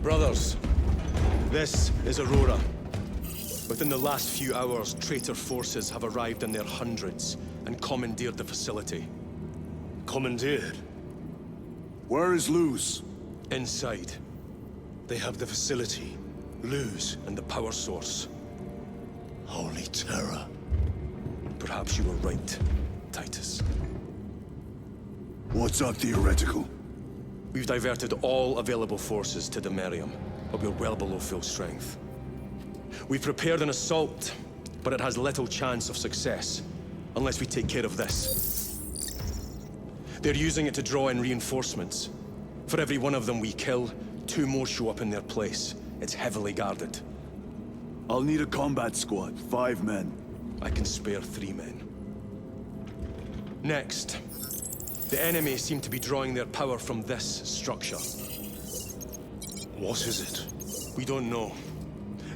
Brothers, this is Aurora. Within the last few hours, traitor forces have arrived in their hundreds and commandeered the facility. Commandeered? Where is Luz? Inside. They have the facility, Luz, and the power source. Holy terror. Perhaps you were right, Titus. What's our theoretical? We've diverted all available forces to Demerium, but we're well below full strength. We've prepared an assault, but it has little chance of success, unless we take care of this. They're using it to draw in reinforcements. For every one of them we kill, 2 more show up in their place. It's heavily guarded. I'll need a combat squad, 5 men. I can spare 3 men. Next, the enemy seem to be drawing their power from this structure. What is it? We don't know.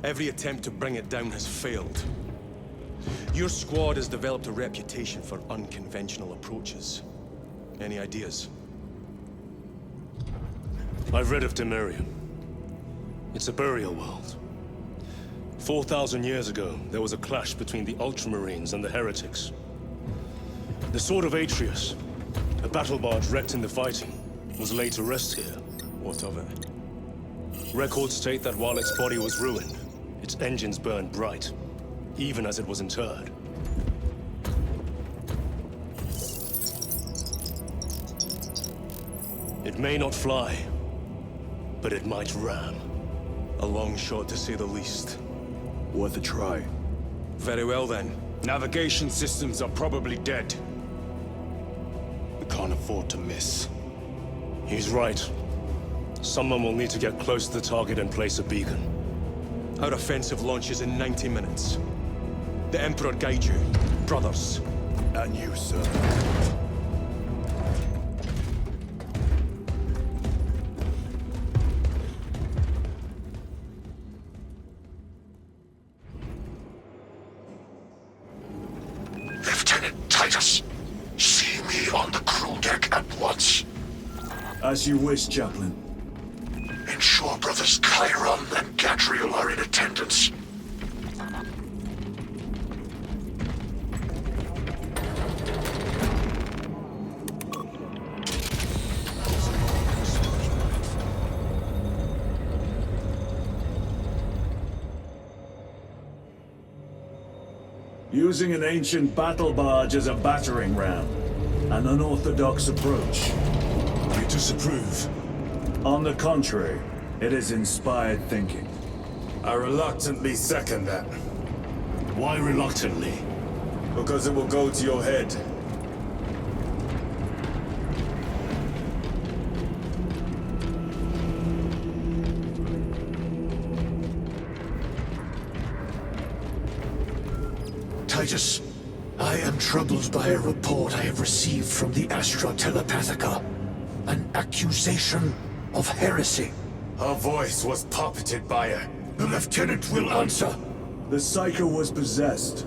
Every attempt to bring it down has failed. Your squad has developed a reputation for unconventional approaches. Any ideas? I've read of Demerium. It's a burial world. 4,000 years ago, there was a clash between the Ultramarines and the Heretics. The Sword of Atreus, a battle barge wrecked in the fighting, was laid to rest here. What of it? Records state that while its body was ruined, its engines burned bright, even as it was interred. It may not fly, but it might ram. A long shot, to say the least. Worth a try. Very well, then. Navigation systems are probably dead. We can't afford to miss. He's right. Someone will need to get close to the target and place a beacon. Our offensive launches in 90 minutes. The Emperor guide you, brothers. And you, sir. Lieutenant Titus, see me on the crew deck at once. As you wish, Chaplain. Ensure brothers Chiron and Gadriel are in attendance. Using an ancient battle barge as a battering ram. An unorthodox approach. I disapprove. On the contrary, it is inspired thinking. I reluctantly second that, Why reluctantly? because it will go to your head. Titus, I am troubled by a report I have received from the Astra Telepathica. An accusation of heresy. Her voice was puppeted by her. The lieutenant will answer. The Psycho was possessed.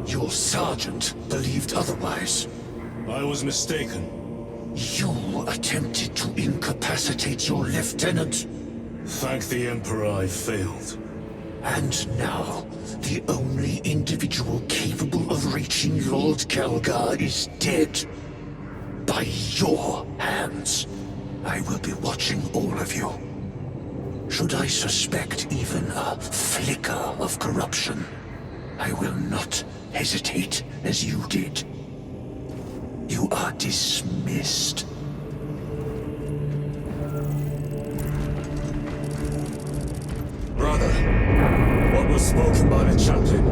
Your sergeant believed otherwise. I was mistaken. You attempted to incapacitate your lieutenant. Thank the Emperor I failed. And now, the only individual capable of reaching Lord Kelgar is dead. By your hands. I will be watching all of you. Should I suspect even a flicker of corruption, I will not hesitate as you did. You are dismissed. Brother, what was spoken by the chaplain?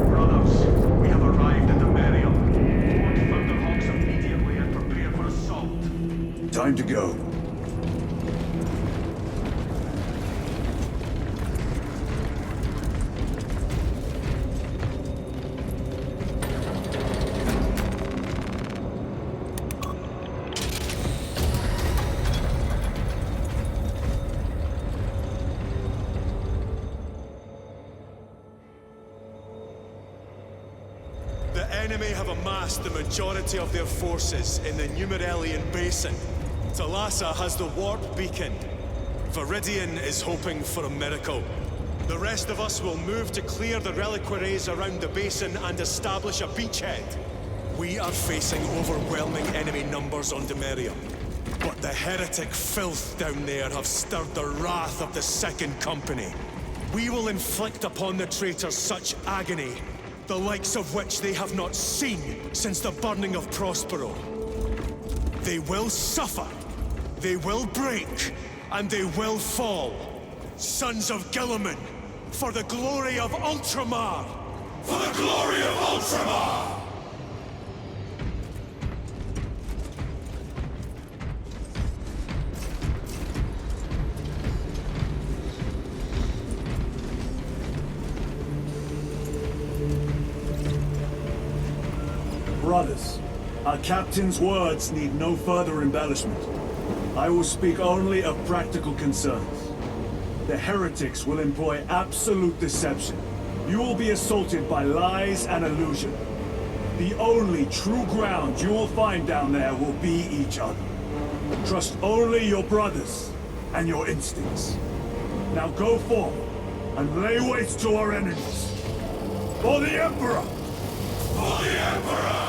Brothers, we have arrived at the burial. Board Thunderhawks immediately and prepare for assault. Time to go. The enemy have amassed the majority of their forces in the Numeralian Basin. Thalassa has the warp beacon. Viridian is hoping for a miracle. The rest of us will move to clear the reliquaries around the basin and establish a beachhead. We are facing overwhelming enemy numbers on Demerium. But the heretic filth down there have stirred the wrath of the Second Company. We will inflict upon the traitors such agony, the likes of which they have not seen since the burning of Prospero. They will suffer, they will break, and they will fall. Sons of Guilliman, for the glory of Ultramar! For the glory of Ultramar! Brothers, our captain's words need no further embellishment. I will speak only of practical concerns. The heretics will employ absolute deception. You will be assaulted by lies and illusion. The only true ground you will find down there will be each other. Trust only your brothers and your instincts. Now go forth and lay waste to our enemies. For the Emperor! For the Emperor!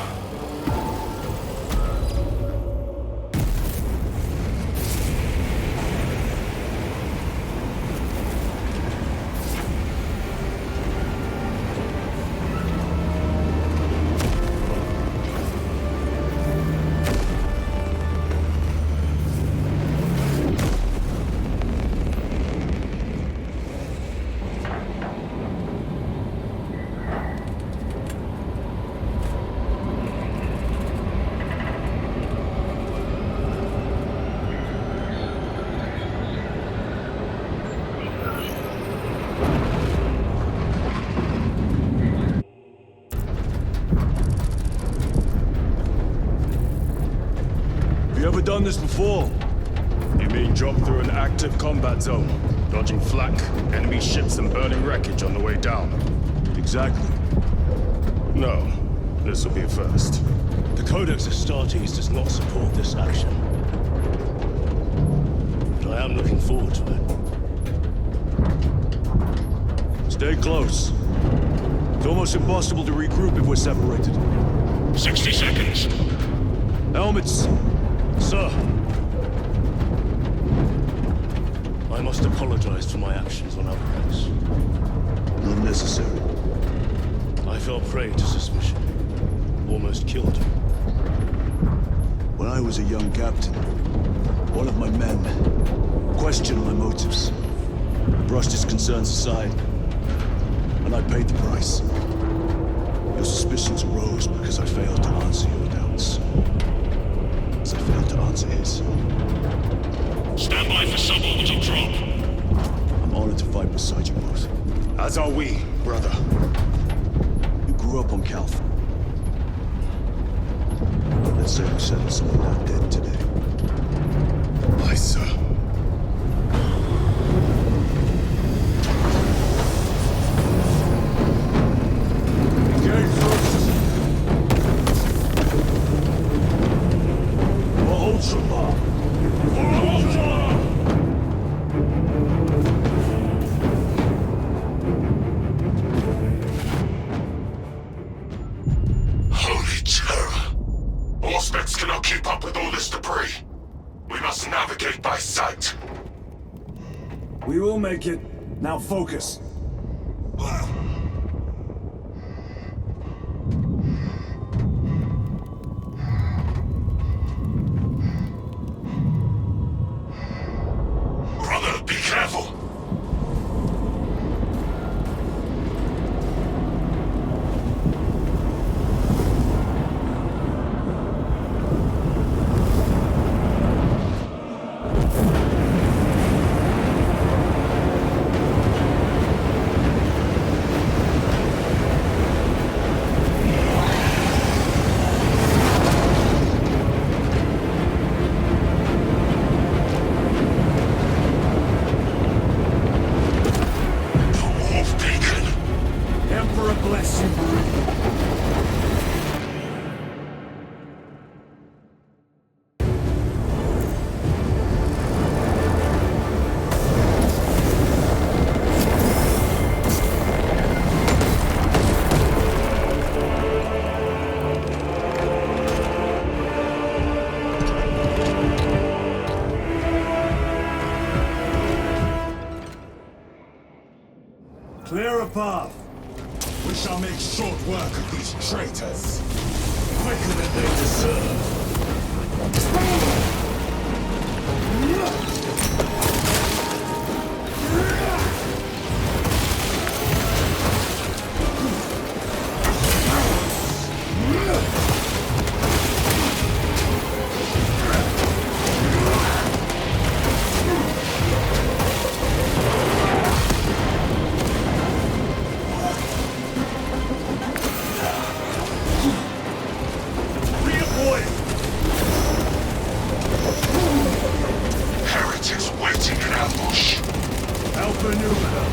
Done this before. You mean drop through an active combat zone, dodging flak, enemy ships and burning wreckage on the way down? Exactly. No, this will be a first. The Codex Astartes does not support this action. But I am looking forward to it. Stay close. It's almost impossible to regroup if we're separated. 60 seconds. Helmets! Sir! I must apologize for my actions on Alvarez. Not necessary. I fell prey to suspicion. Almost killed him. When I was a young captain, one of my men questioned my motives, brushed his concerns aside, and I paid the price. Your suspicions arose because I failed to answer your doubts. As I failed to answer his. Stand by for suborbital drop. I'm honored to fight beside you both. As are we, brother. You grew up on Calth. Let's say we settle some of that debt today. Aye, sir. Holy terror! All Specs cannot keep up with all this debris. We must navigate by sight. We will make it. Now focus. Brother, be careful! path. We shall make short work of these traitors. Quicker than they deserve. Heretics waiting in ambush. Alpha Numina.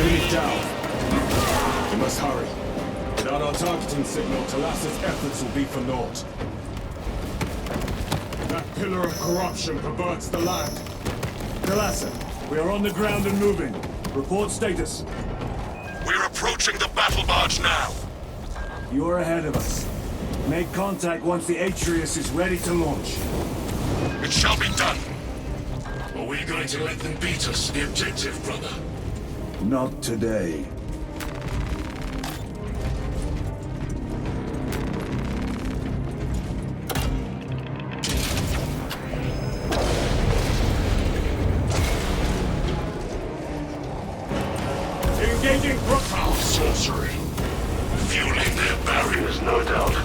Enemy down. We must hurry. Without our targeting signal, Talas's efforts will be for naught. That pillar of corruption perverts the land. Talassa, we are on the ground and moving. Report status. We're approaching the battle barge now. You are ahead of us. Make contact once the Atreus is ready to launch. It shall be done. Are we going to let them beat us to the objective, brother? Not today. Engaging Brookhouse! Sorcery. Fueling their barriers, no doubt.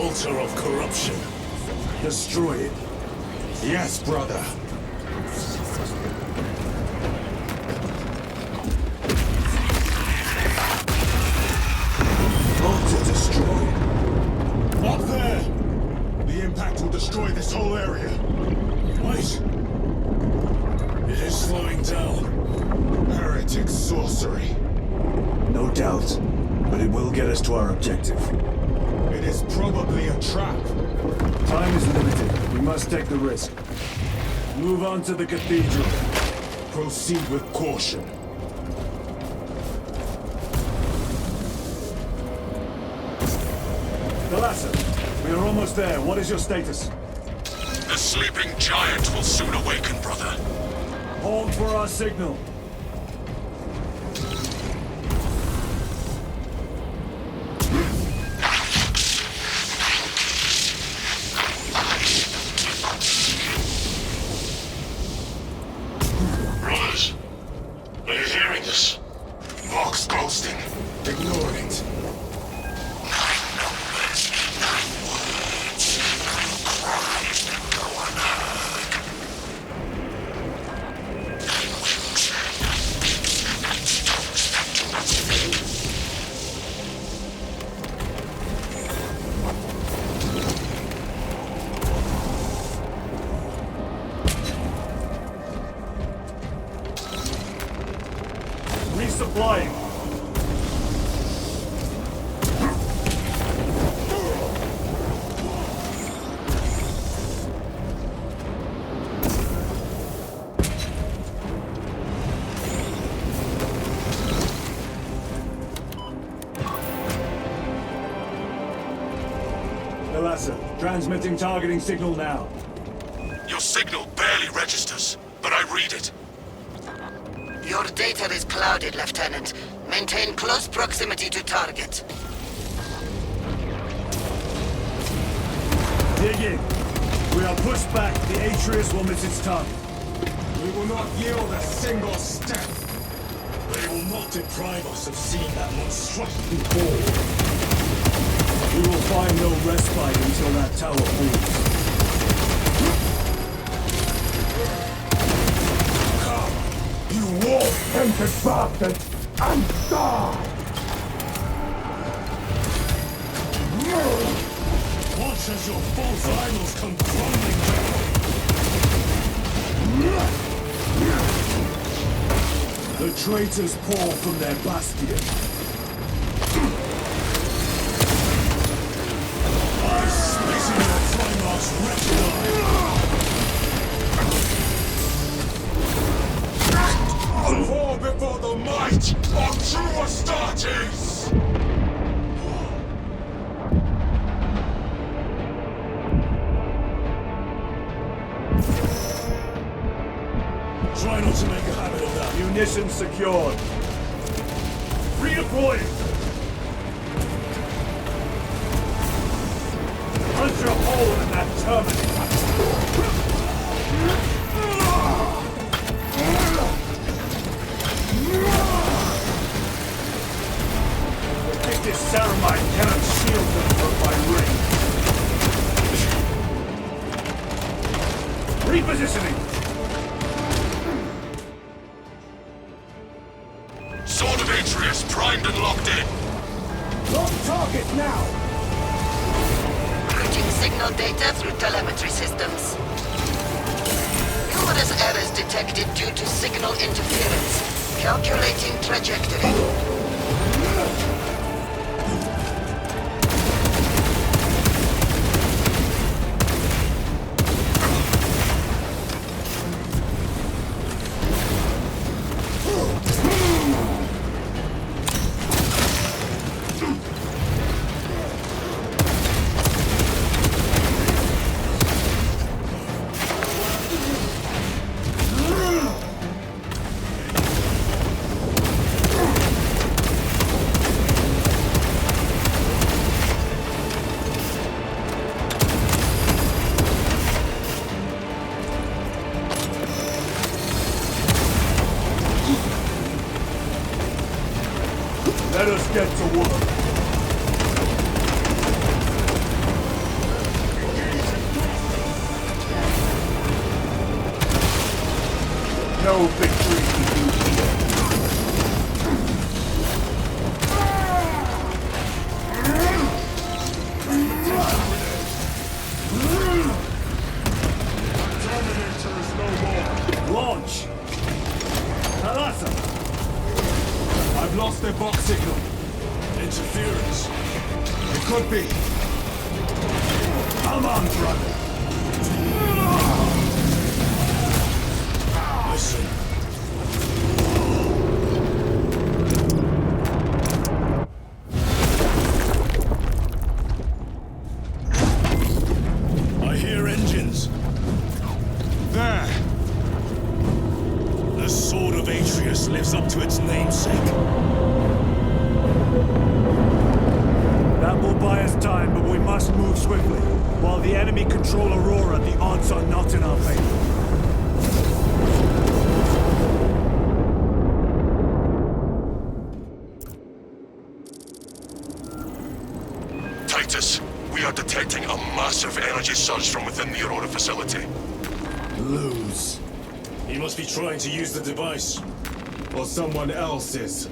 altar of corruption. Destroy it. Yes, brother. Altar destroyed. Up there! The impact will destroy this whole area. Wait! It is slowing down. Heretic sorcery. No doubt. But it will get us to our objective. It is probably a trap. Time is limited. We must take the risk. Move on to the cathedral. Proceed with caution. Thalassa, we are almost there. What is your status? The sleeping giant will soon awaken, brother. Hold for our signal. Brothers, are you hearing this? Vox ghosting. Ignore it. 9 numbers, 9 words. Crimes that go unheard. 9 wings, 9 beats, 9 stones that do not fall. Resupplying. Thalassa, transmitting targeting signal now. Your signal barely registers, but I read it. Your data is clouded, Lieutenant. Maintain close proximity to target. Dig in. We are pushed back. The Atreus will miss its target. We will not yield a single step. They will not deprive us of seeing that monstrosity fall. We will find no respite until that tower falls. You war-tempted bastard! And die! Watch as your false idols come crumbling down! The traitors pour from their bastion. I spit in your Primarch's wretched eye! Fall before the might of true Astartes! Try not to make a habit of that. Munitions secured. Redeploying. Punch a hole in that terminal. I think this Ceramite cannot shield them from my ring. Repositioning. Sword of Atreus primed and locked in. Lock target now. Routing signal data through telemetry systems. Numerous errors detected due to signal interference. Calculating trajectory. Let us get to work. No victory for you here. Terminator is no more. Launch! Thalassa! I've lost their box signal. Interference. It could be. Come on, brother. Listen. I hear engines. There. The Sword of Atreus lives up to its namesake. That will buy us time, but we must move swiftly. While the enemy control Aurora, the odds are not in our favor. Titus, we are detecting a massive energy surge from within the Aurora facility. Lose. He must be trying to use the device. Or someone else is.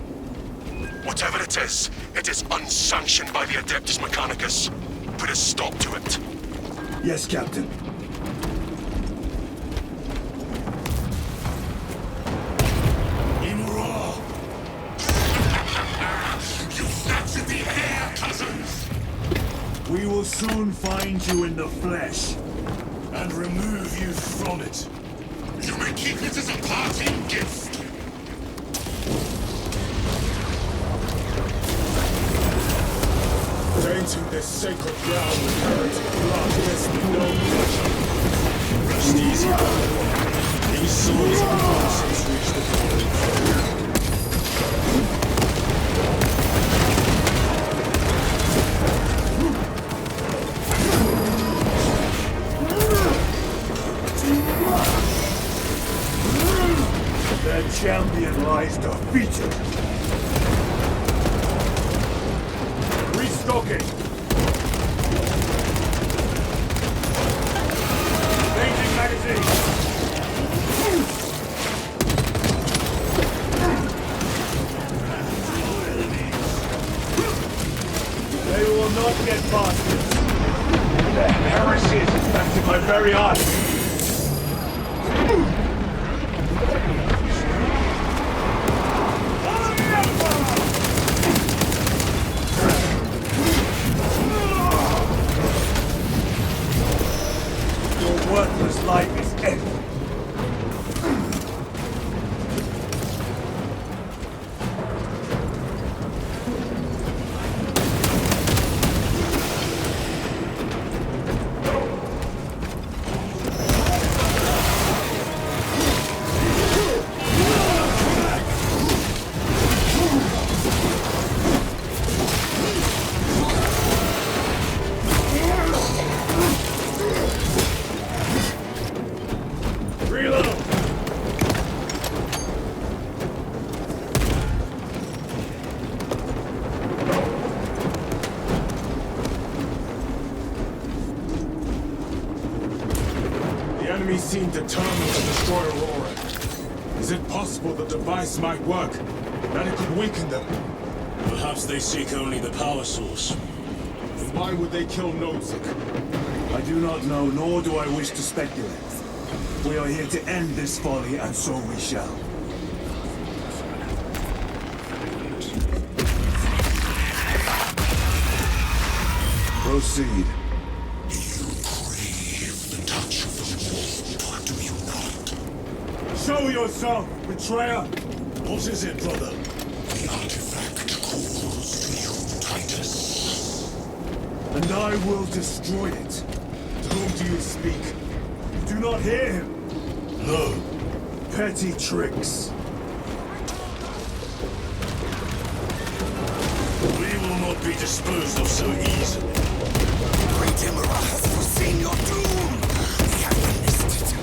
Whatever it is unsanctioned by the Adeptus Mechanicus. Put a stop to it. Yes, Captain. In raw. You snatched the air, cousins! We will soon find you in the flesh. And remove you from it. You may keep it as a parting gift. Tainting this sacred ground with heretic blood gives me no pleasure. Rest easy, brother. These souls of the Asus reach the point. Their champion lies defeated. Restocking. Changing magazine. They will not get past this. The heresy is infecting my very eyes. Worthless life is ended. Seem determined to destroy Aurora. Is it possible the device might work? That it could weaken them? Perhaps they seek only the power source. Then why would they kill Nodzik? I do not know, nor do I wish to speculate. We are here to end this folly, and so we shall. Proceed. Show yourself, betrayer! What is it, brother? The artifact calls to you, Titus. And I will destroy it. To whom do you speak? You do not hear him. No. Petty tricks. We will not be disposed of so easily. Great Emperor has foreseen your doom. We have witnessed it.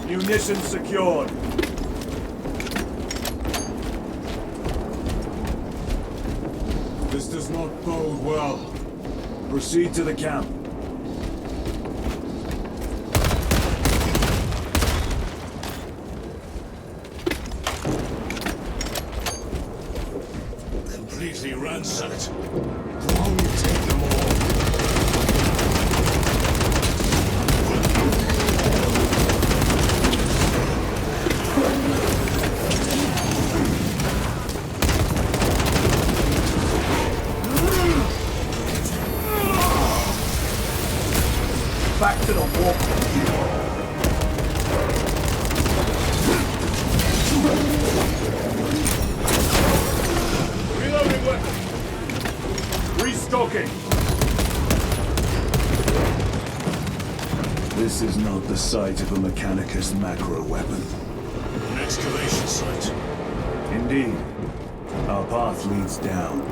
Munitions secured. This does not bode well. Proceed to the camp. Completely ransacked. Wrong, take them all. Back to the walk. Reloading weapon. Restocking. This is not the site of a Mechanicus macro weapon. An excavation site. Indeed. Our path leads down.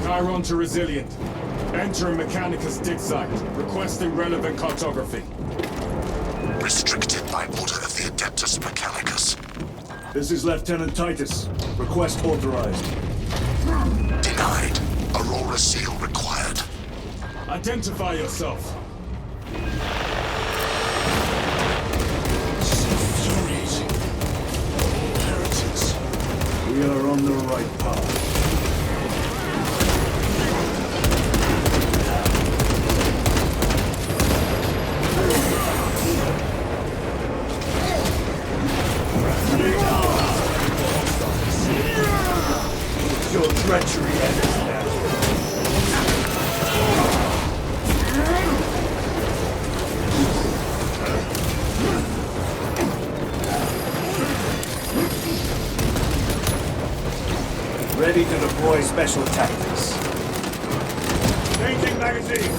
Chiron to Resilient. Entering Mechanicus dig site. Requesting relevant cartography. Restricted by order of the Adeptus Mechanicus. This is Lieutenant Titus. Request authorized. Denied. Aurora seal required. Identify yourself. Infuriating. All heretics. We are on the right path. Your treachery ends now. Ready to deploy special tactics. Changing magazine.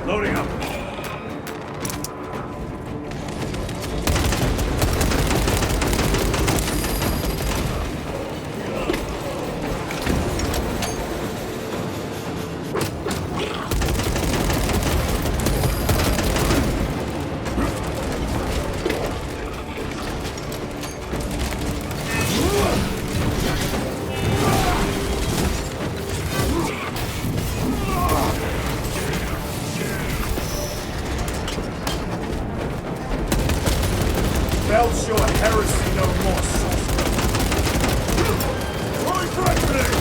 Loading up. Belch your heresy no more, sorcerer. Try threatening!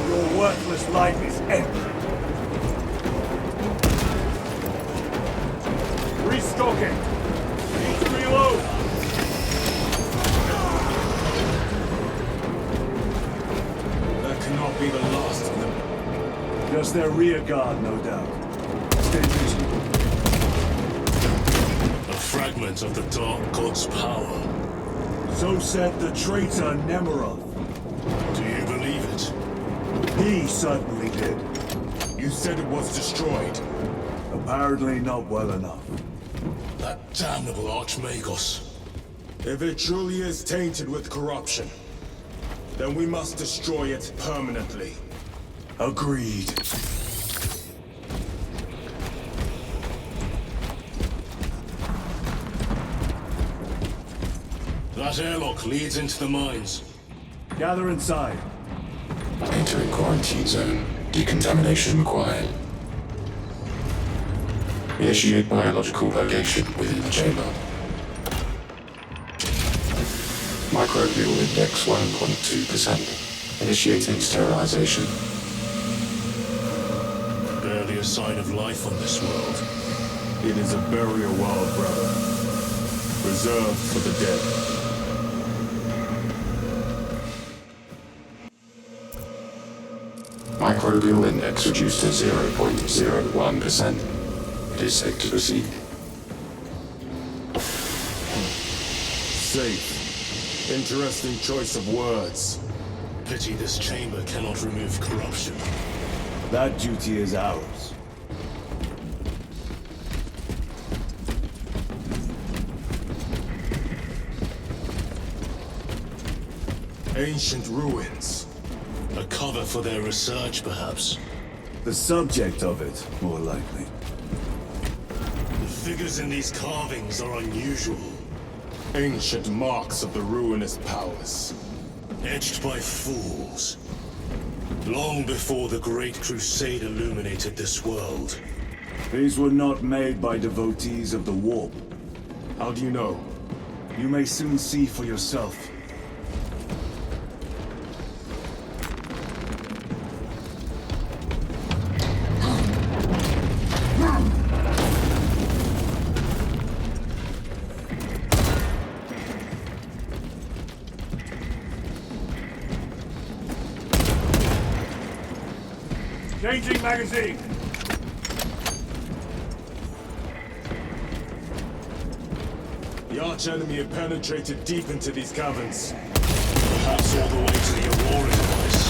Your worthless life is empty. Restocking. Need to reload. Cannot be the last of them. Just their rear guard, no doubt. Stay vigilant. A fragment of the Dark God's power. So said the traitor Nemerov. Do you believe it? He certainly did. You said it was destroyed. Apparently not well enough. That damnable Archmagos. If it truly is tainted with corruption, then we must destroy it permanently. Agreed. That airlock leads into the mines. Gather inside. Entering quarantine zone. Decontamination required. Initiate biological purgation within the chamber. Microbial index 1.2%. Initiating sterilization. Barely a sign of life on this world. It is a burial world, brother. Reserved for the dead. Microbial index reduced to 0.01%. It is safe to proceed. Safe. Interesting choice of words. Pity this chamber cannot remove corruption. That duty is ours. Ancient ruins. A cover for their research, perhaps. The subject of it, more likely. The figures in these carvings are unusual. Ancient marks of the ruinous powers. Etched by fools. Long before the Great Crusade illuminated this world. These were not made by devotees of the warp. How do you know? You may soon see for yourself. Changing magazine! The arch-enemy have penetrated deep into these caverns. Perhaps all the way to the Aurora device.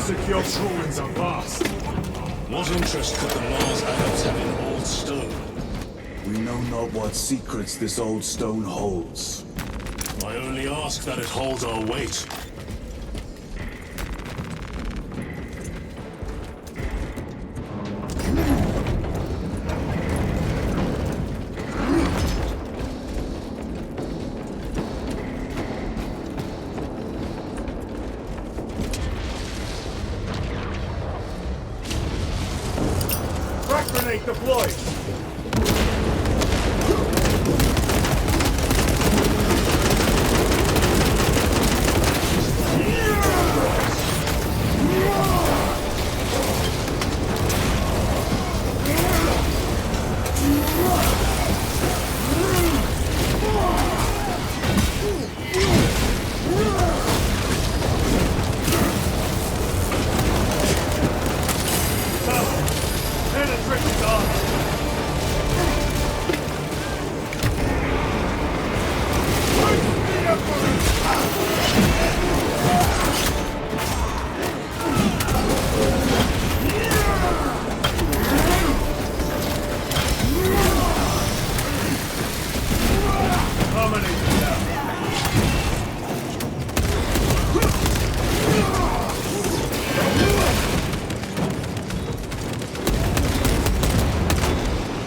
Secure. Ruins are vast. What interest could the Mars adepts have in old stone? We know not what secrets this old stone holds. I only ask that it holds our weight. Grenade deployed!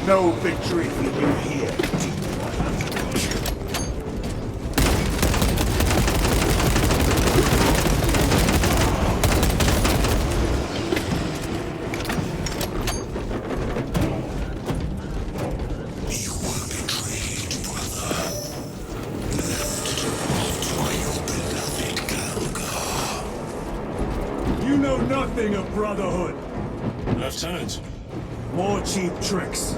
No victory for you here. You were betrayed, brother. Left by your beloved Galga. You know nothing of brotherhood. Lieutenant. More cheap tricks.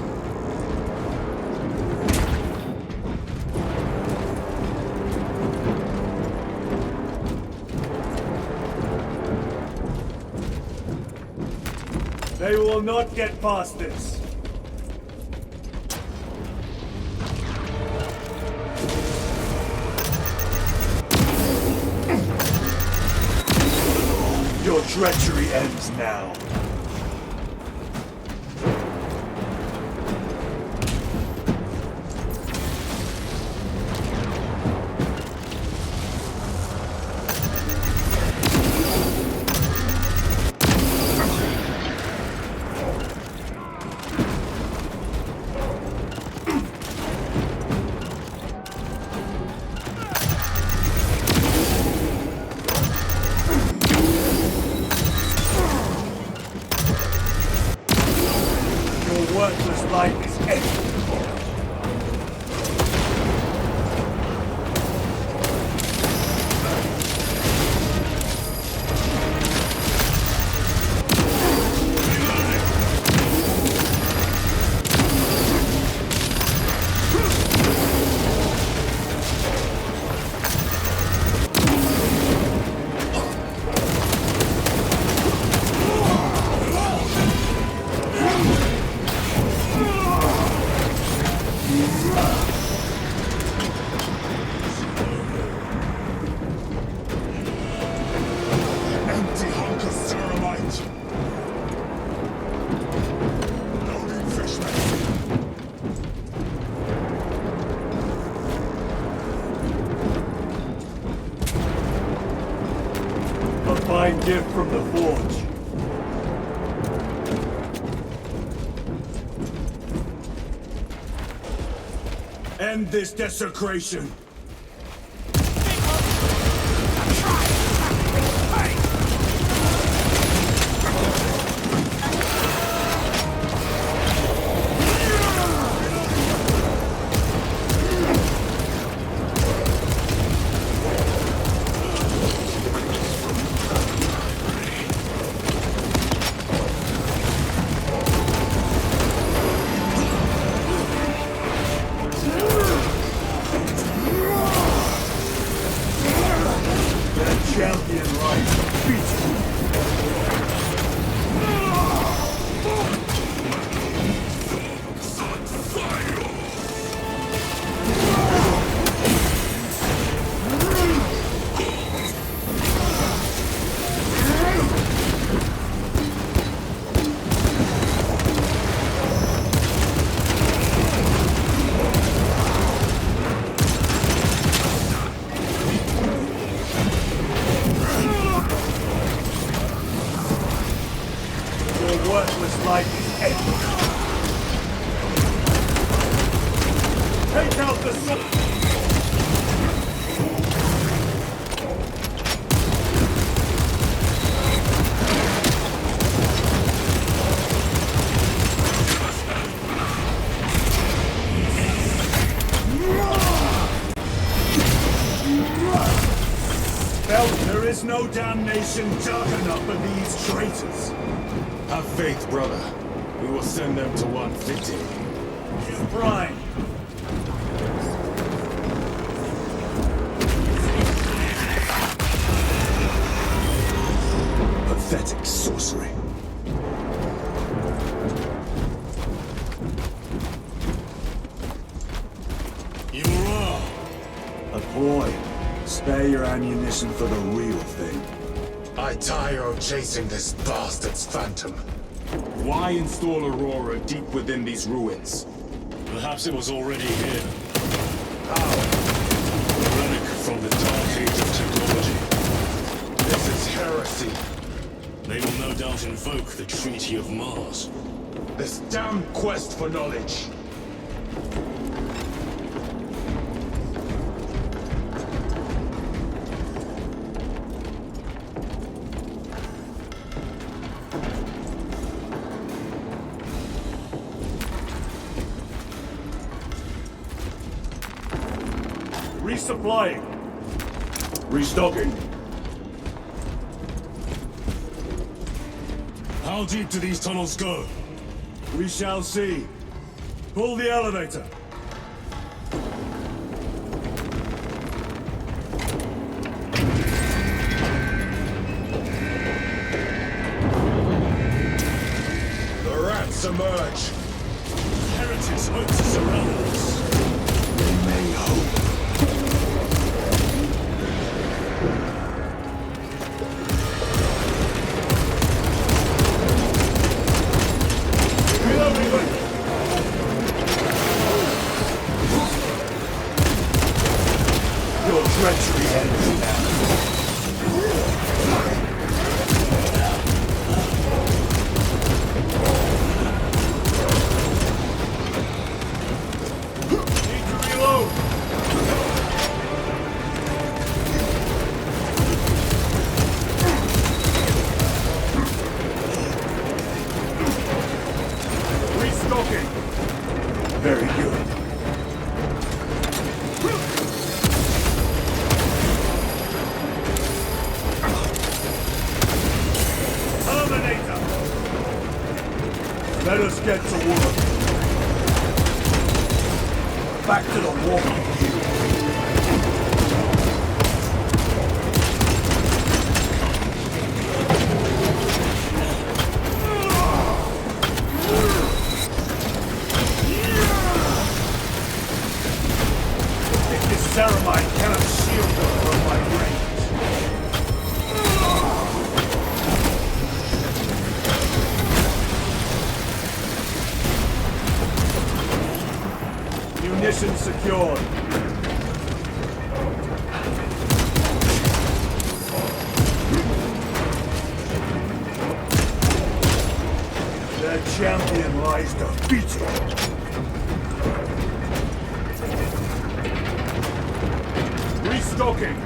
They will not get past this. Your treachery ends now. Worthless life is ended. Fine gift from the forge. End this desecration. Worthless life is ended. Take out the sword! There is no damnation dark enough for these traitors. Have faith, brother. We will send them to 150. Give Prime. Pathetic sorcery. You are. A boy. Spare your ammunition for the real thing. I tire of chasing this bastard's phantom. Why install Aurora deep within these ruins? Perhaps it was already here. How? A relic from the dark age of technology. This is heresy. They will no doubt invoke the Treaty of Mars. This damn quest for knowledge. Resupplying. Restocking. How deep do these tunnels go? We shall see. Pull the elevator. emerge. Heretics hope to surround us. They may hope. Your treachery ends now. Need to reload. Restocking. Very good. Terminator. Let us get to work. Back to the walking field. Think this ceramide cannot shield them from my range. Munitions secured. Their champion lies defeated. Restocking.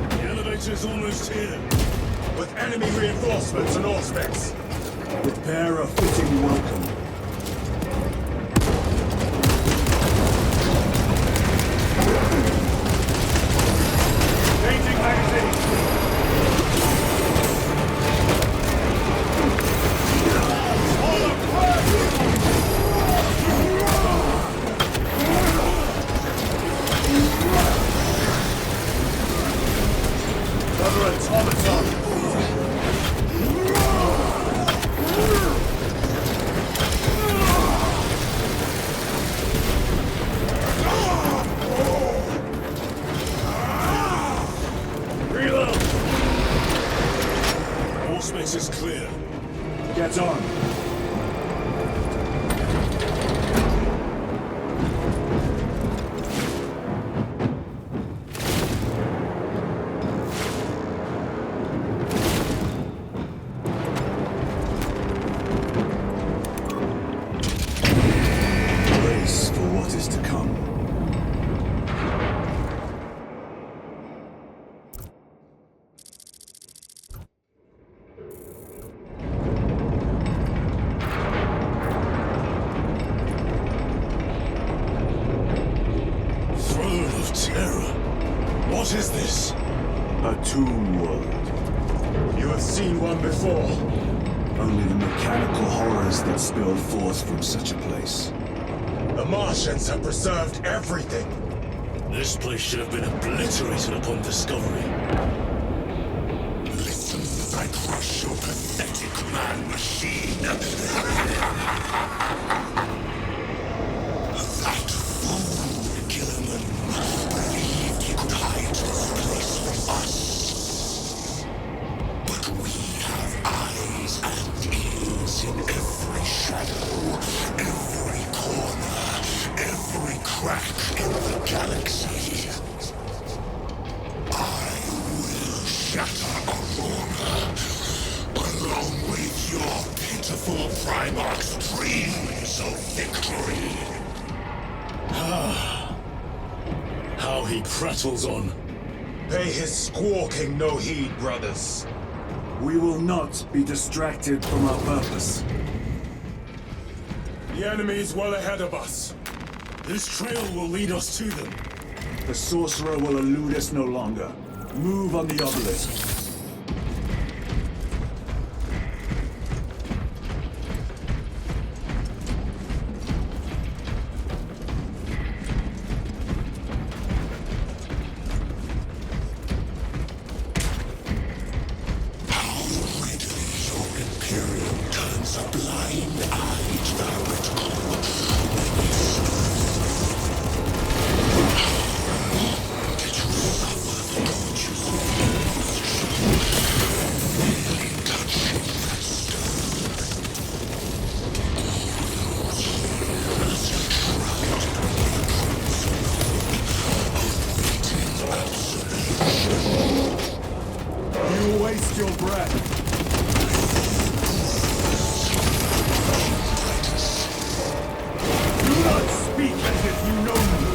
The elevator's almost here. With enemy reinforcements and aspects. Prepare a fitting welcome. Changing magazine. Another automaton. Reload. All space is clear. Get on. Brace for what is to come. Throne of Terror. What is this? A tomb world. You have seen one before. Only the mechanical horrors that spill forth from such a place. The Martians have preserved everything. This place should have been obliterated upon discovery. Listen as I crush your pathetic man machine. That fool, Gilliman, believed he could hide this place from us. But we have eyes and ears in every shadow, every corner, every crack in the galaxy. I will shatter Aurora, along with your pitiful Primarch's dreams of victory. How he prattles on. Pay his squawking no heed, brothers. We will not be distracted from our purpose. The enemy is well ahead of us. This trail will lead us to them. The sorcerer will elude us no longer. Move on the obelisk. How readily your Imperium turns a blind You waste your breath. Do not speak as if you know me.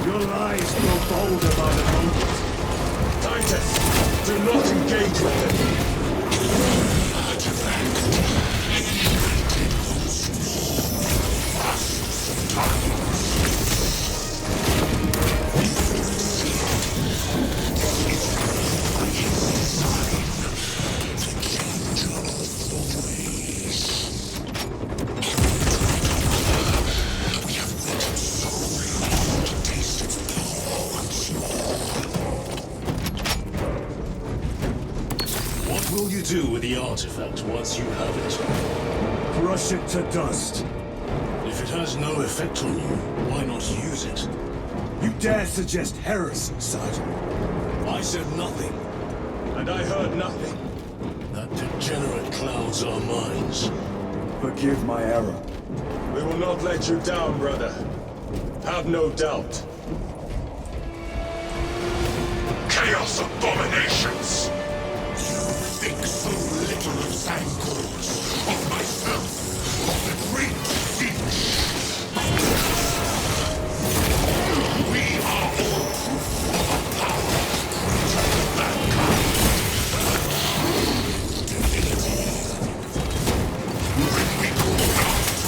Your lies grow bolder by the moment. Titus, do not engage with them. What will you do with the artifact once you have it? Crush it to dust. If it has no effect on you, why not use it? You dare suggest heresy, Sergeant? I said nothing. And I heard nothing. That degenerate clouds our minds. Forgive my error. We will not let you down, brother. Have no doubt. Chaos abominations! You think so little of Sangors, of myself, of the great siege. We are all proof of a power of mankind. When we call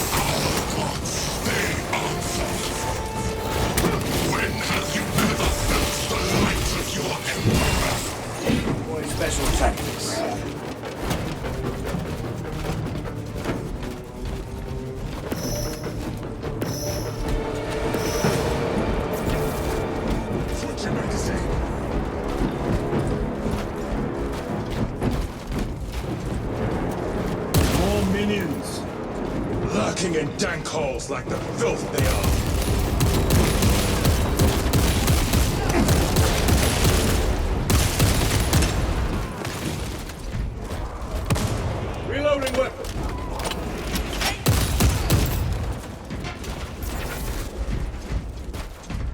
out our gods, they answer. When have you ever felt the light of your emperor? Boy, special tactics. Switch your magazine. More minions. Lurking in dank holes like the filth they are. Reloading weapon.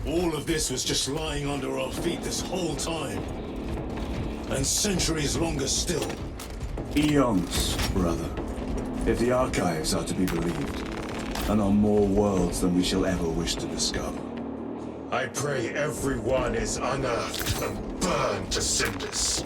All of this was just lying under our feet this whole time. And centuries longer still. Eons, brother. If the archives are to be believed. And on more worlds than we shall ever wish to discover. I pray everyone is unearthed and burned to cinders.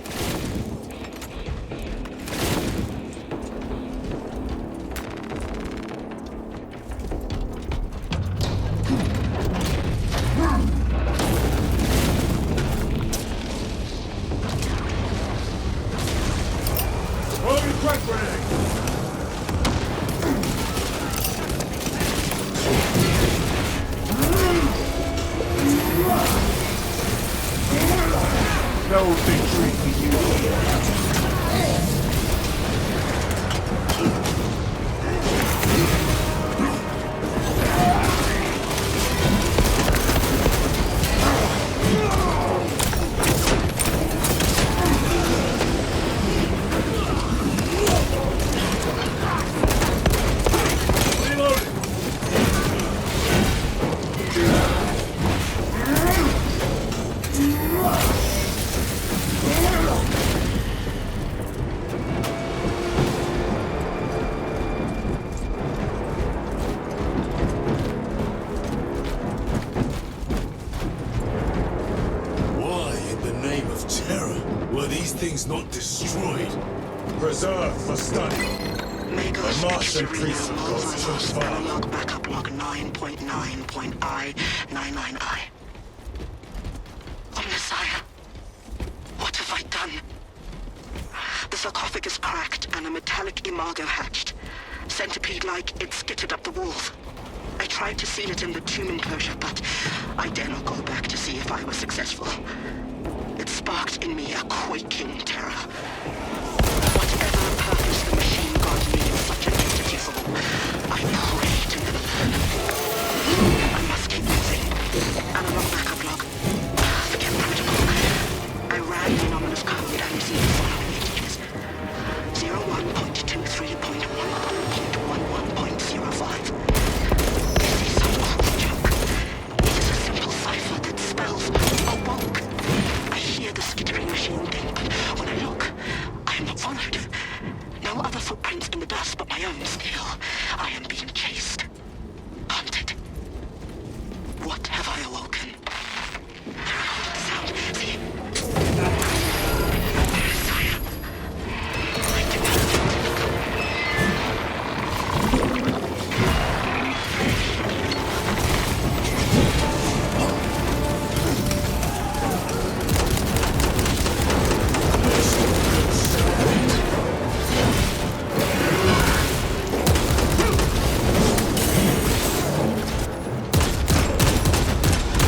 Throwing crack grenade. No victory for you here. Things not destroyed. Preserved for study. Megos The Martian Picture priest Arena goes too far. Log backup log 9.9.I99I. Oh, Messiah. What have I done? The sarcophagus cracked and a metallic imago hatched. Centipede-like, it skittered up the walls. I tried to seal it in the tomb enclosure, but I dare not go back to see if I was successful. that sparked in me a quaking terror. Whatever purpose the machine god needs such an entity for, I pray to never learn. I must keep moving. Analog backup log. Forget protocol. I ran the anomalous code and received the following messages. 01.23.11.11.05. This is some cruel joke. It is a simple cipher that spells awoke. I hear the skittering machine thing, but when I look, I am not followed. No other footprints in the dust but my own still. I am being chased. Hunted. What have I awoken? I recorded the sound. See? Sire. I demand to look.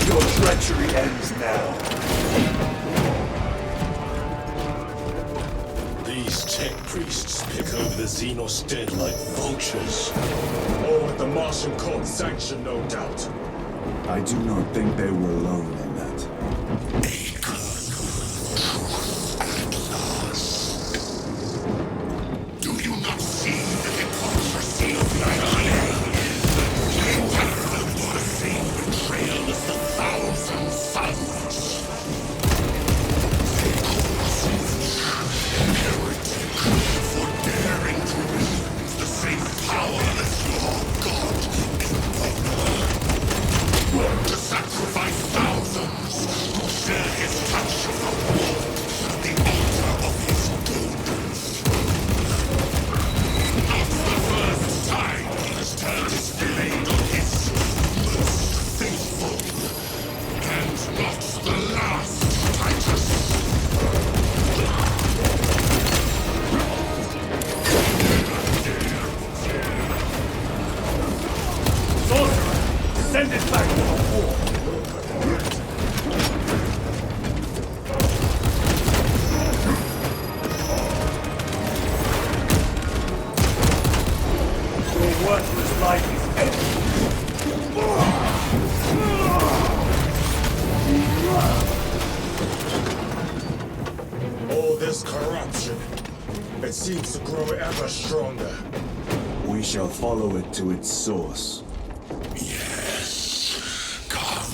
Your treachery ends now. These tech priests pick over the Xenos dead like vultures. All with the Martian court's sanction, no doubt. I do not think they were alone in that. Do you not see the hypocrisy of Nigeria? The same betrayal as the 1,000 suns. Heretic for daring to use the same power as your god Invulner. To sacrifice thousands who share his touch of the world at the altar of his golden throne. Not the first time he has turned his blade on his most faithful, and not the last, Titus. Sorcerer! Send it back to the war! Your worthless life is ended. All this corruption, it seems to grow ever stronger. We shall follow it to its source. Yes, come,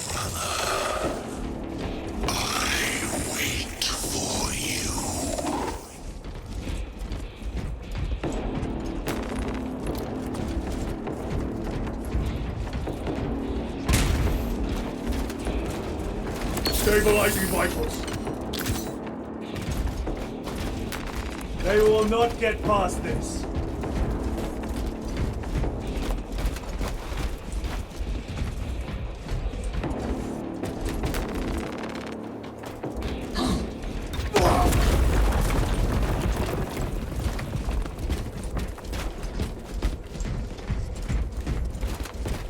brother. I wait for you. Stabilizing vitals. They will not get past this.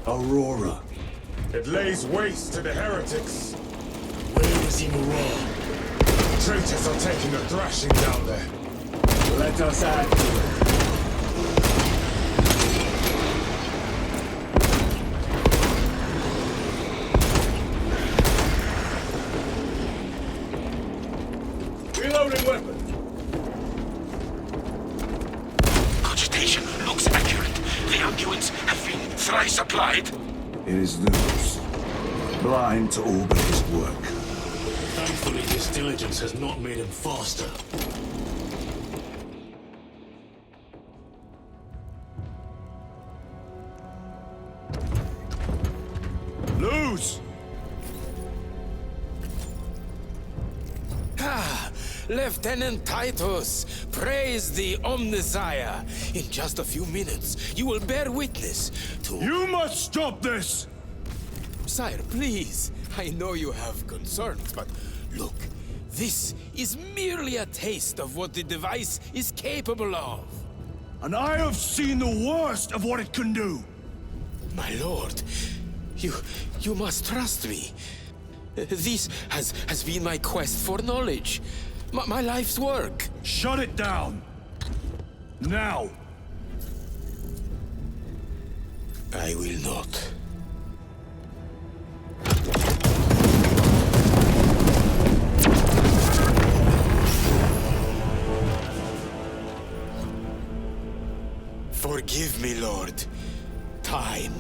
Aurora. It lays waste to the heretics. Where is Imura? Traitors are taking a thrashing down there. Let us add to it. Reloading weapon. Cogitation looks accurate. The ambulance have been thrice applied. It is loose. Blind to all but his work. Thankfully, his diligence has not made him faster. Lose! Lieutenant Titus, praise the Omnisire. In just a few minutes, you will bear witness to... You must stop this! Sire, please. I know you have concerns, but look, this is merely a taste of what the device is capable of. And I have seen the worst of what it can do. My lord, you must trust me. This has been my quest for knowledge. My life's work. Shut it down! Now! I will not. Forgive me, Lord. Time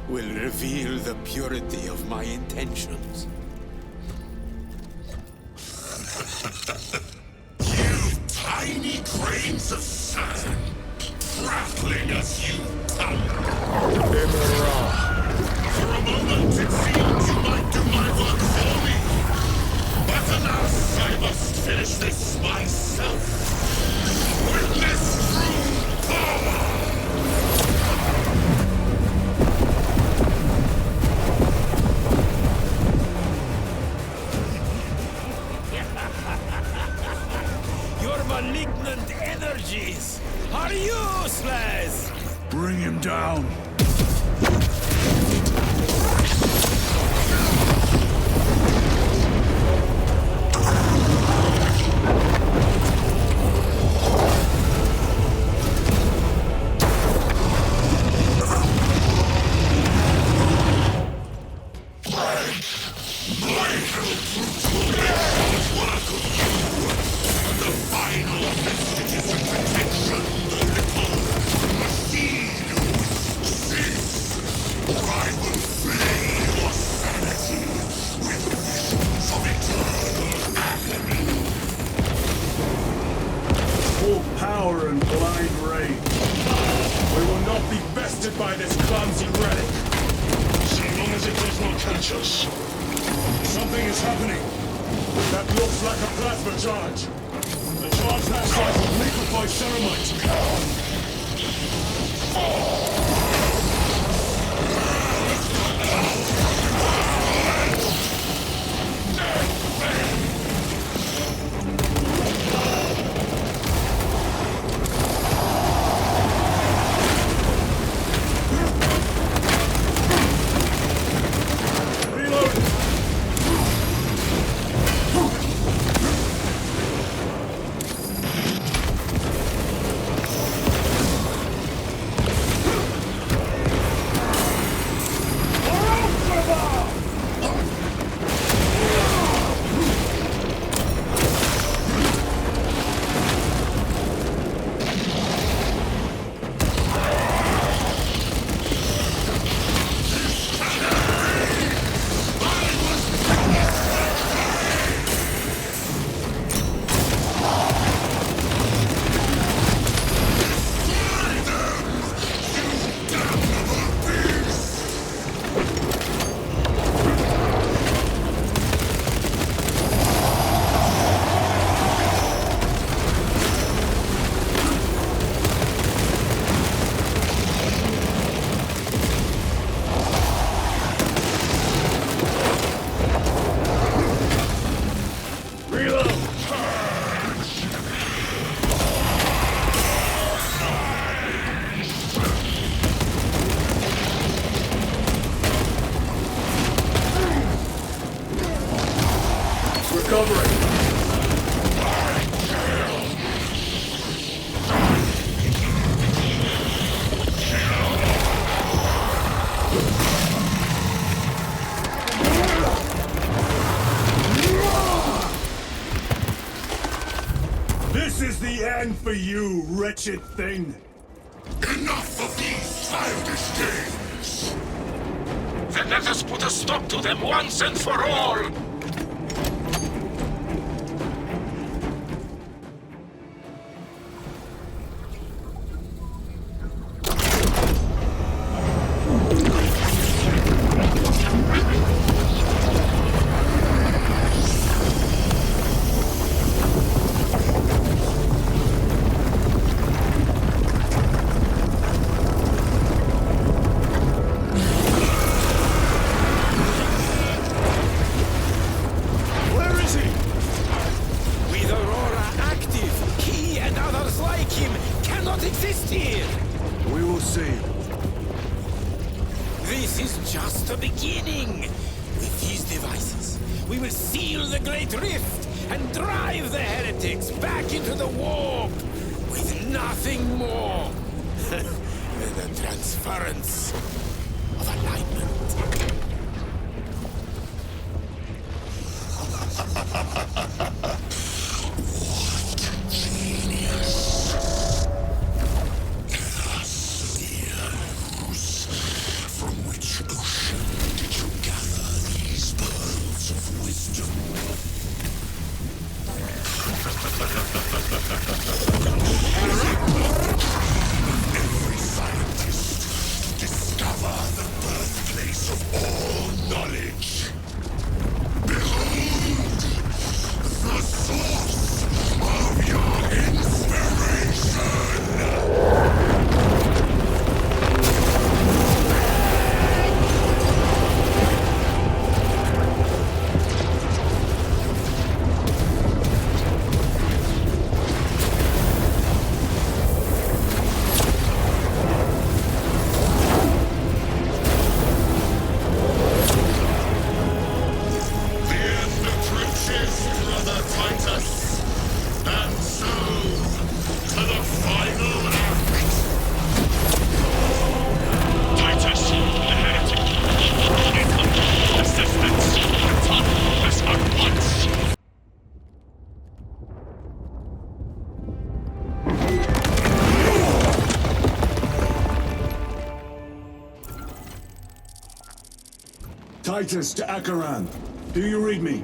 will reveal the purity of my intentions. You tiny grains of sand, prattling as you thunder. For a moment it seemed you might do my work for me. But alas, I must finish this myself. With this true power! Your malignant energies are useless! Bring him down! Power and blind rage. We will not be bested by this clumsy relic. So long as it does not catch us. Something is happening. That looks like a plasma charge. The charge that size will liquefy ceramite. This is the end for you, wretched thing! Enough of these childish games! Then let us put a stop to them once and for all! This is just the beginning. With these devices, we will seal the Great Rift and drive the heretics back into the warp with nothing more than the transference of alignment. Titus to Akaran. Do you read me?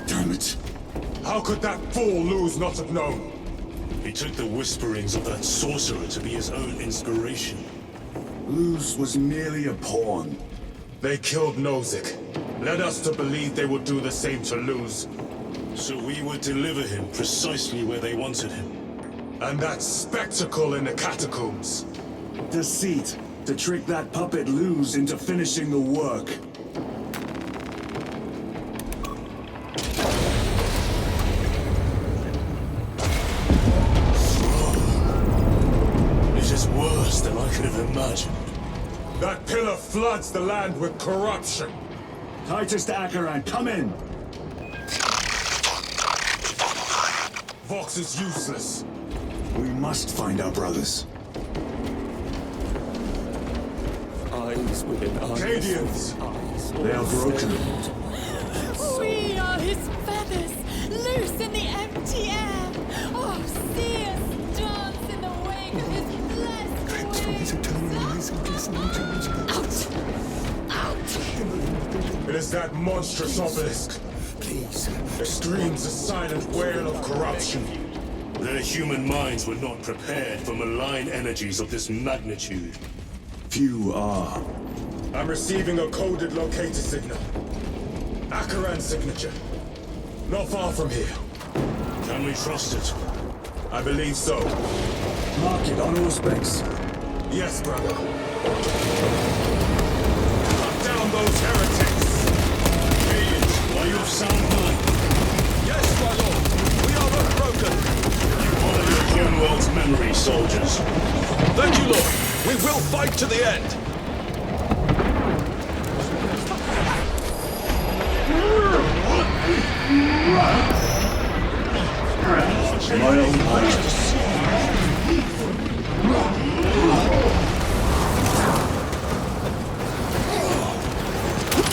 Damn it. How could that fool Luz not have known? He took the whisperings of that sorcerer to be his own inspiration. Luz was merely a pawn. They killed Nozick. Led us to believe they would do the same to Luz. So we would deliver him precisely where they wanted him. And that spectacle in the catacombs. Deceit. To trick that puppet Luz into finishing the work. It is worse than I could have imagined. That pillar floods the land with corruption. Titus to Akaran, come in! Vox is useless. We must find our brothers. Eyes within eyes. Cadians! They are broken. We are his feathers, loose in the empty air. Oh, see us dance in the wake of his blessed wings. Out! Out! It is that monstrous obelisk. Please. It screams a silent wail of corruption. Their human minds were not prepared for malign energies of this magnitude. Few are. I'm receiving a coded locator signal. Akaran's signature. Not far from here. Can we trust it? I believe so. Mark it on all specs. Yes, brother. Cut down those heretics! Are you of sound mind? Yes, my lord. We are unbroken. You honor your own world's memory, soldiers. Thank you, Lord. We will fight to the end. My own Titus.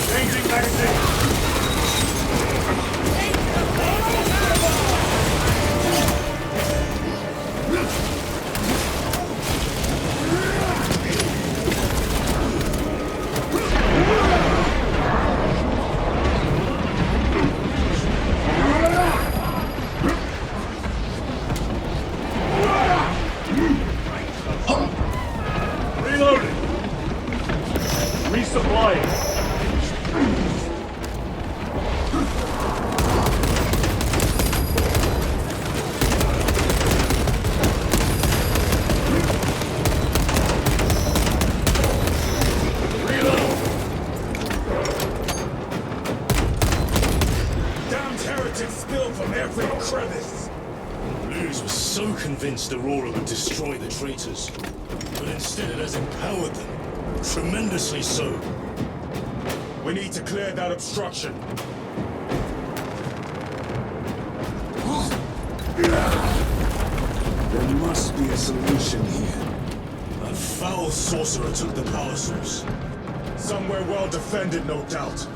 Changing magazine! Luz was so convinced Aurora would destroy the traitors, but instead it has empowered them. Tremendously so. We need to clear that obstruction. There must be a solution here. That foul sorcerer took the power source. Somewhere well defended, no doubt.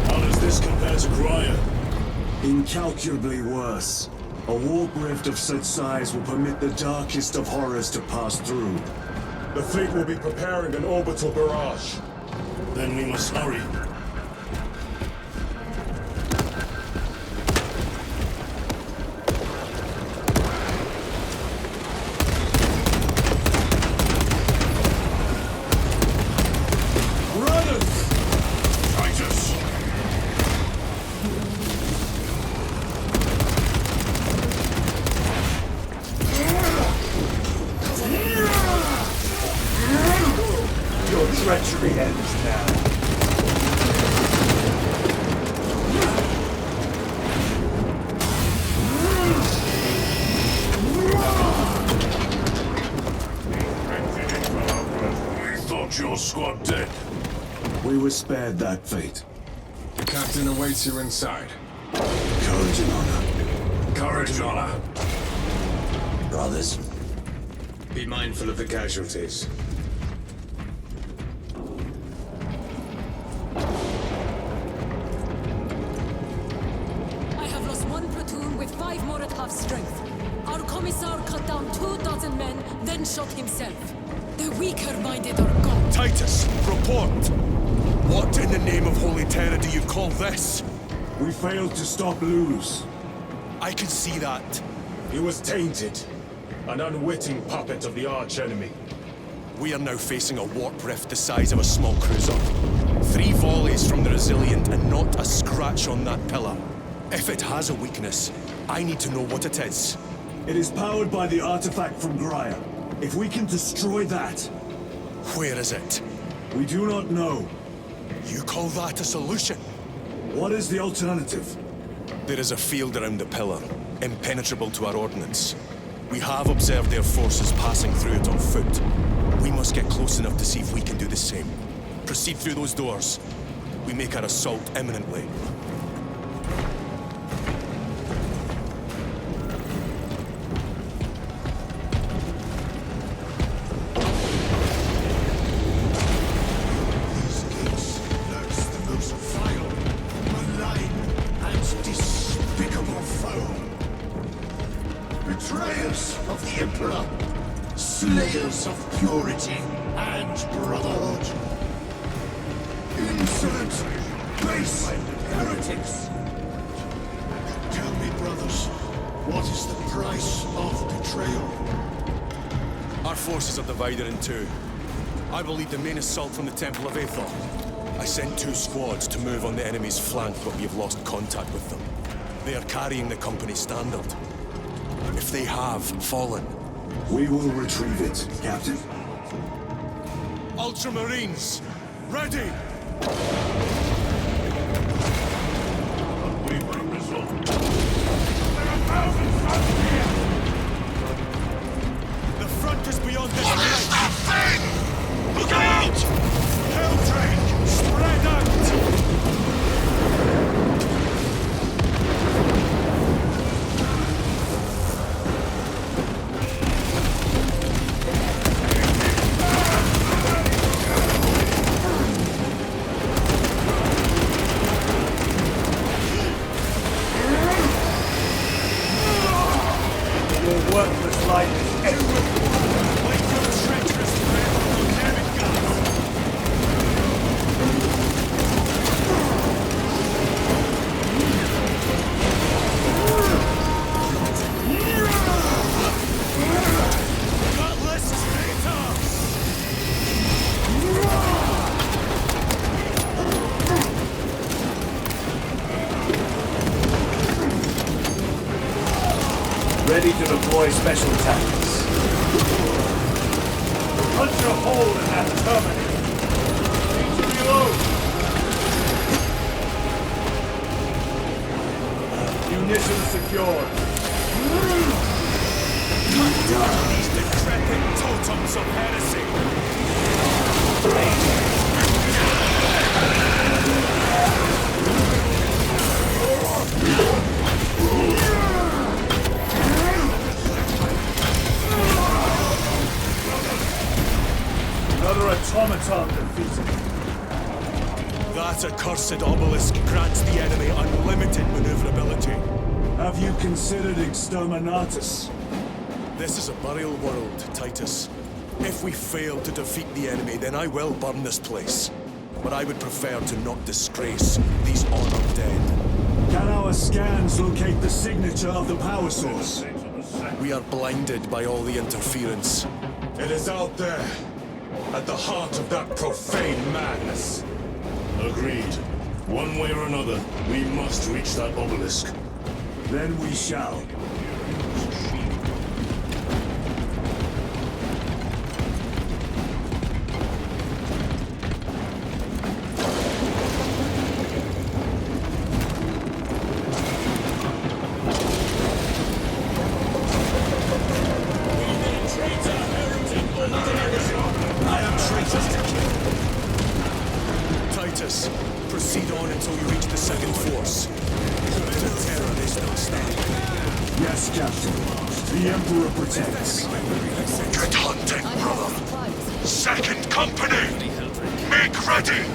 How does this compare to Graia? Incalculably worse. A warp rift of such size will permit the darkest of horrors to pass through. The fleet will be preparing an orbital barrage. Then we must hurry. Treachery ends now. We thought your squad dead. We were spared that fate. The captain awaits you inside. Courage and honor. Courage and honor. Brothers, Be mindful of the casualties. I have lost one platoon with 5 more at half strength. Our commissar cut down 24 men, then shot himself. The weaker-minded are gone. Titus, report! What in the name of Holy Terror do you call this? We failed to stop Luz. I can see that. He was tainted. An unwitting puppet of the arch-enemy. We are now facing a warp rift the size of a small cruiser. 3 volleys from the Resilient and not a scratch on that pillar. If it has a weakness, I need to know what it is. It is powered by the artifact from Graia. If we can destroy that... Where is it? We do not know. You call that a solution? What is the alternative? There is a field around the pillar, impenetrable to our ordnance. We have observed their forces passing through it on foot. We must get close enough to see if we can do the same. Proceed through those doors. We make our assault imminently. Slayers of purity and brotherhood. Insolent, base heretics. Tell me, brothers, what is the price of betrayal? Our forces are divided in 2. I will lead the main assault from the Temple of Aethor. I sent 2 squads to move on the enemy's flank, but we have lost contact with them. They are carrying the company standard. If they have fallen, we will retrieve it, Captain. Ultramarines, ready! Unwavering resolve. There are thousands out here! The front is beyond this. What is that thing? Look out! Helldrake, spread out! Worthless light is everywhere. Wait for the treacherous threat of volcanic gas. Gutless traitors! Ready to deploy special tactics. Punch a hole in that terminal. Need to reload. position secured. Cut down these decrepit totems of heresy! Another automaton defeated. That accursed obelisk grants the enemy unlimited maneuverability. Have you considered exterminatus? This is a burial world, Titus. If we fail to defeat the enemy, then I will burn this place. But I would prefer to not disgrace these honored dead. Can our scans locate the signature of the power source? We are blinded by all the interference. It is out there, at the heart of that profane madness. Agreed. One way or another, we must reach that obelisk. Then we shall. Titus, proceed on until you reach the second force. The terror is not standing. Yes, Captain. The Emperor protects. Get hunting, brother! Second company! Make ready!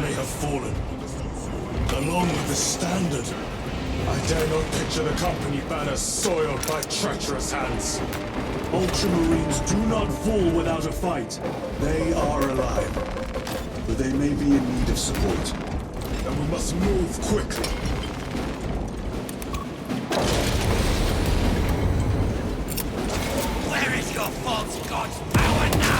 May have fallen, along with the standard. I dare not picture the company banner soiled by treacherous hands. Ultramarines do not fall without a fight. They are alive, but they may be in need of support. And we must move quickly. Where is your false god's power now?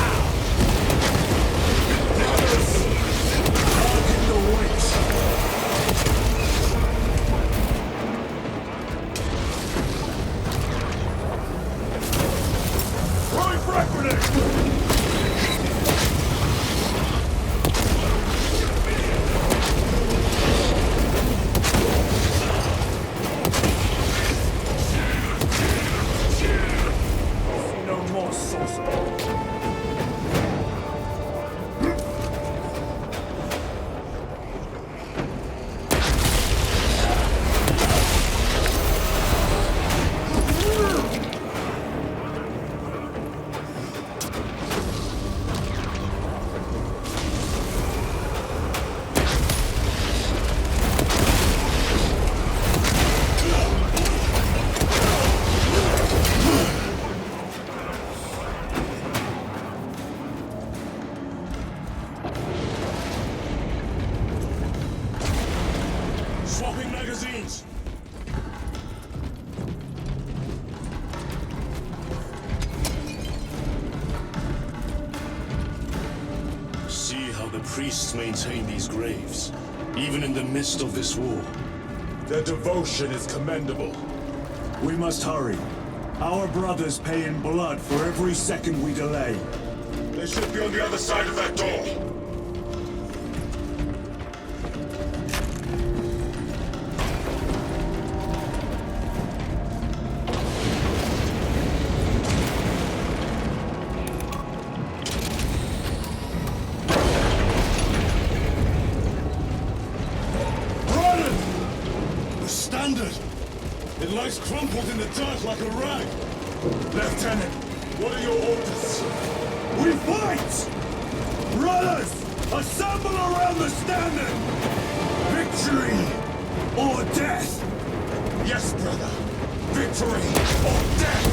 Swapping magazines! See how the priests maintain these graves, even in the midst of this war. Their devotion is commendable. We must hurry. Our brothers pay in blood for every second we delay. They should be on the other side of that door. It lies crumpled in the dirt like a rag. Lieutenant, what are your orders? We fight! Brothers, assemble around the standard! Victory or death! Yes, brother. Victory or death!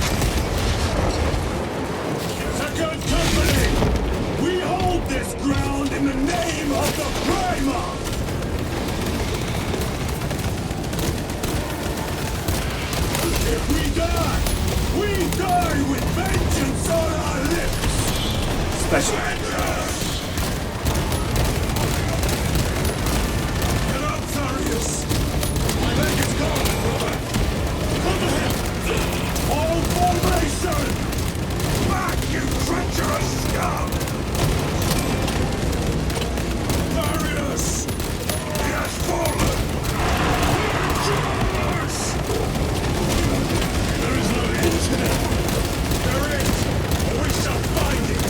Second company! We hold this ground in the name of the Primer! If we die with vengeance on our lips! special. Get up, Darius! My leg is gone, brother! Cover him! All formation! Back, you treacherous scum! Darius! He has fallen! Charge! There is no end to them! There is! Or we shall find it!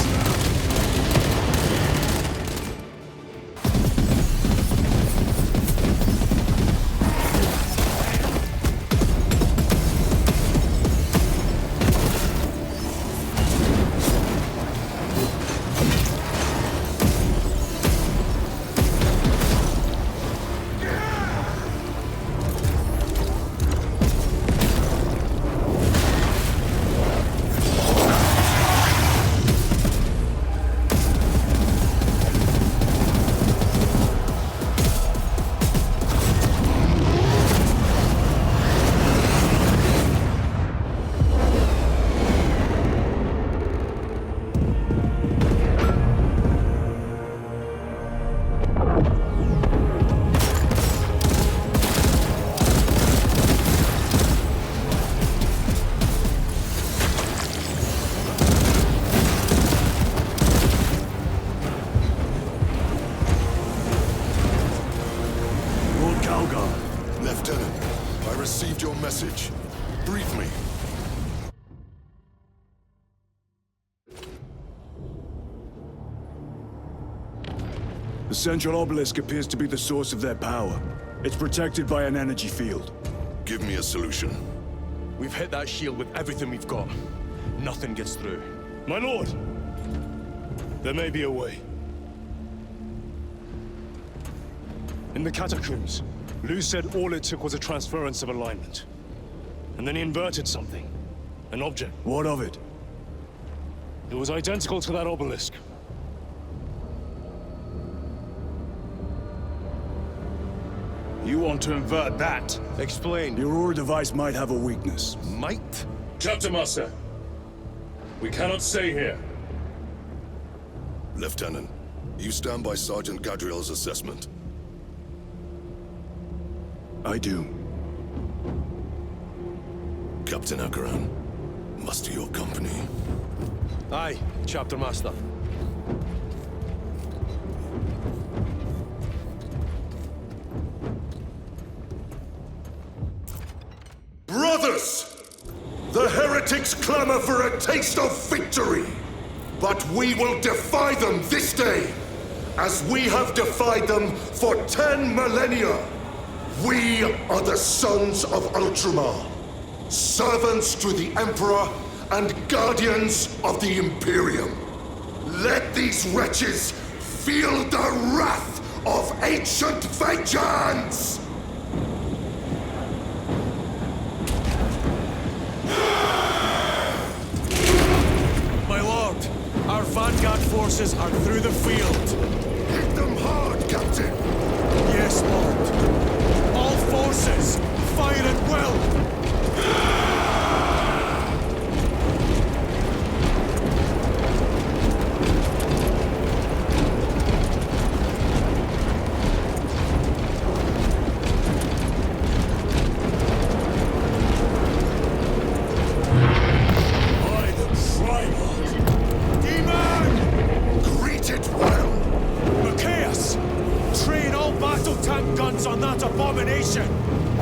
Lieutenant, I received your message. Brief me. The central obelisk appears to be the source of their power. It's protected by an energy field. Give me a solution. We've hit that shield with everything we've got. Nothing gets through. My lord! There may be a way. In the catacombs, Lu said all it took was a transference of alignment. And then he inverted something. An object. What of it? It was identical to that obelisk. You want to invert that? Explain. The Aurora device might have a weakness. Might? Captain Master, we cannot stay here. Lieutenant, you stand by Sergeant Gadriel's assessment. I do. Captain Akaran, muster your company. Aye, Chapter Master. Brothers! The heretics clamor for a taste of victory! But we will defy them this day, as we have defied them for 10 millennia! We are the sons of Ultramar, servants to the Emperor and guardians of the Imperium. Let these wretches feel the wrath of ancient vengeance! My lord, our vanguard forces are through the field. Hit them hard, Captain! Yes, lord. All forces, fire at will!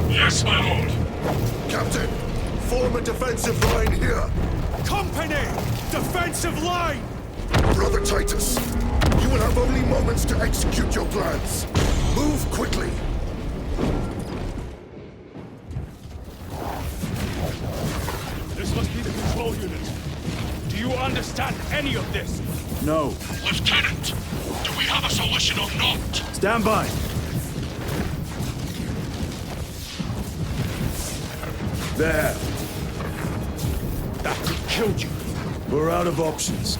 Yes, my lord. Captain, form a defensive line here. Company! Defensive line! Brother Titus, you will have only moments to execute your plans. Move quickly. This must be the control unit. Do you understand any of this? No. Lieutenant, do we have a solution or not? Stand by. There. That could kill you. We're out of options.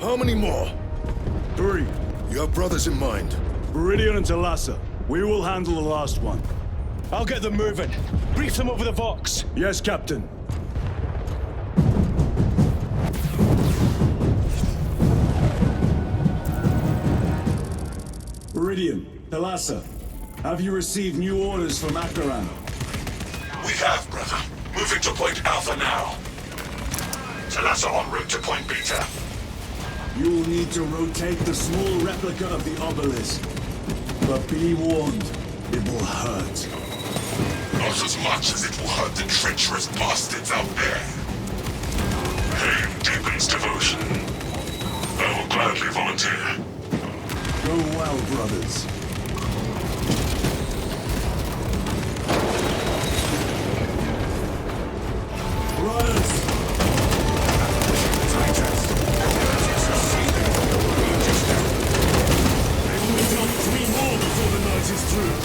How many more? 3. You have brothers in mind? Viridian and Talassa. We will handle the last one. I'll get them moving. Brief them over the Vox. Yes, Captain. Viridian, Talassa, have you received new orders from Akaran? We have, brother. Moving to point Alpha now. Talassa en route to point Beta. You will need to rotate the small replica of the obelisk. But be warned, it will hurt. Not as much as it will hurt the treacherous bastards out there. Pain deepens devotion. I will gladly volunteer. Go well, brothers. Brothers! Maybe we jump 3 more before the night is through.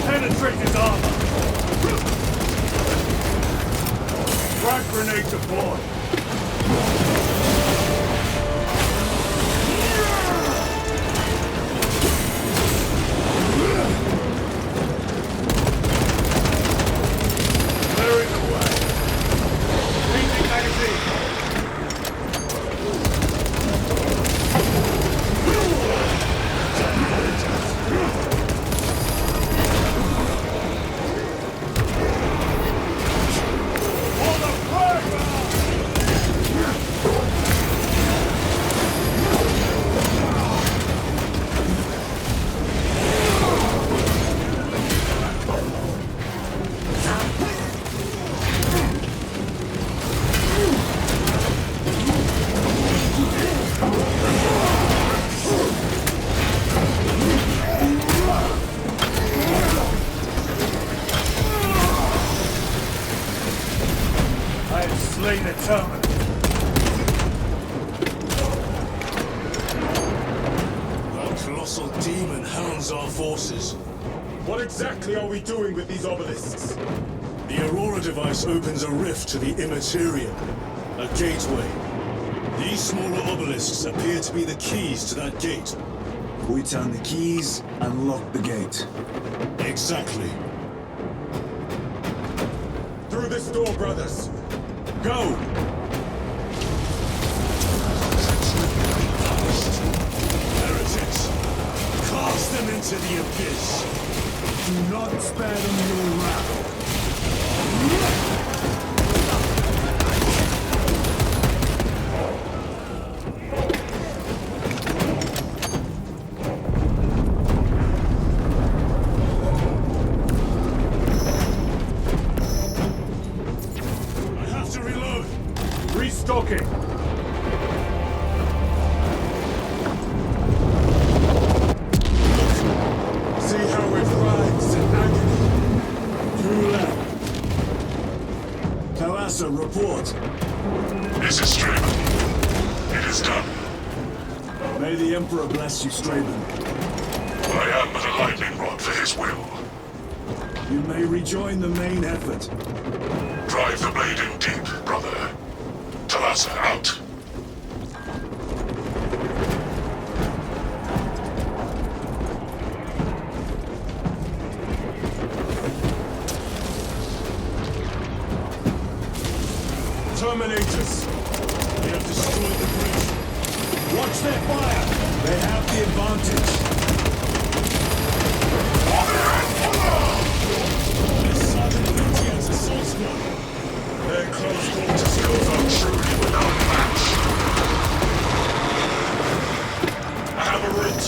Penetrate his armor! Frag grenade deployed! Clearing the way! Changing magazine! What exactly are we doing with these obelisks? The Aurora device opens a rift to the immaterial, a gateway. These smaller obelisks appear to be the keys to that gate. We turn the keys and lock the gate. Exactly. Through this door, brothers! Go! Heretics! Cast them into the abyss! Do not spare them your wrath. I have to reload! Restocking! Report. This is Straven. It is done. May the Emperor bless you, Straven. I am but a lightning rod for his will. You may rejoin the main effort. Drive the blade in deep, brother. Talassa out. Terminators! They have destroyed the bridge. Watch their fire! They have the advantage. This Sergeant Vintian's assault squad. Their close quarter skills are truly without match. I have a route.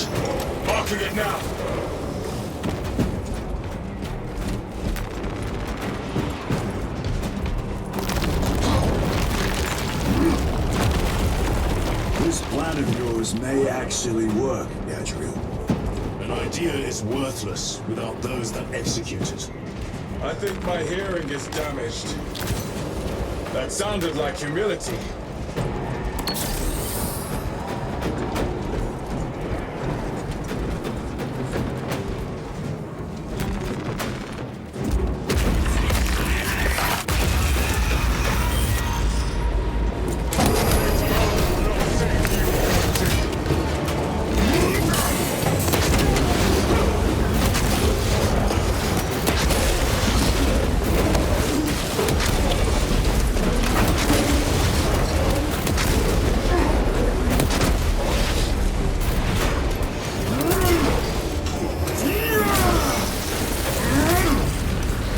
Marking it now. This plan of yours may actually work, Gadriel. An idea is worthless without those that execute it. I think my hearing is damaged. That sounded like humility.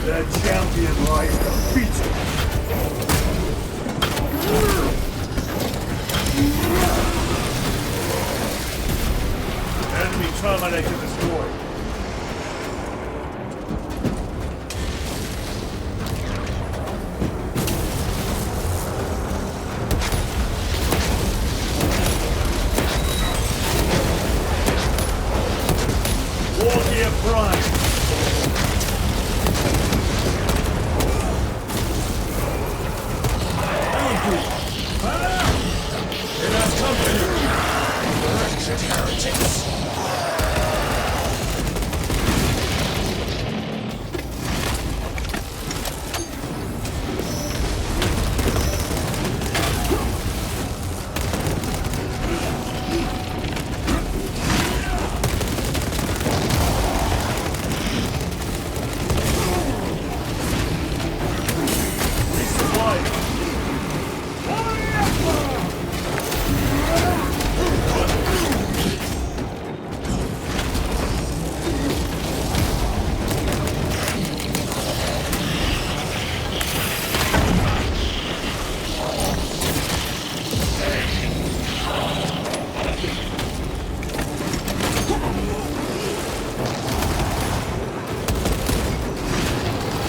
Their champion lies defeated. Enemy Terminator destroyed. Wargear Prime. It has company! Wretched heretics!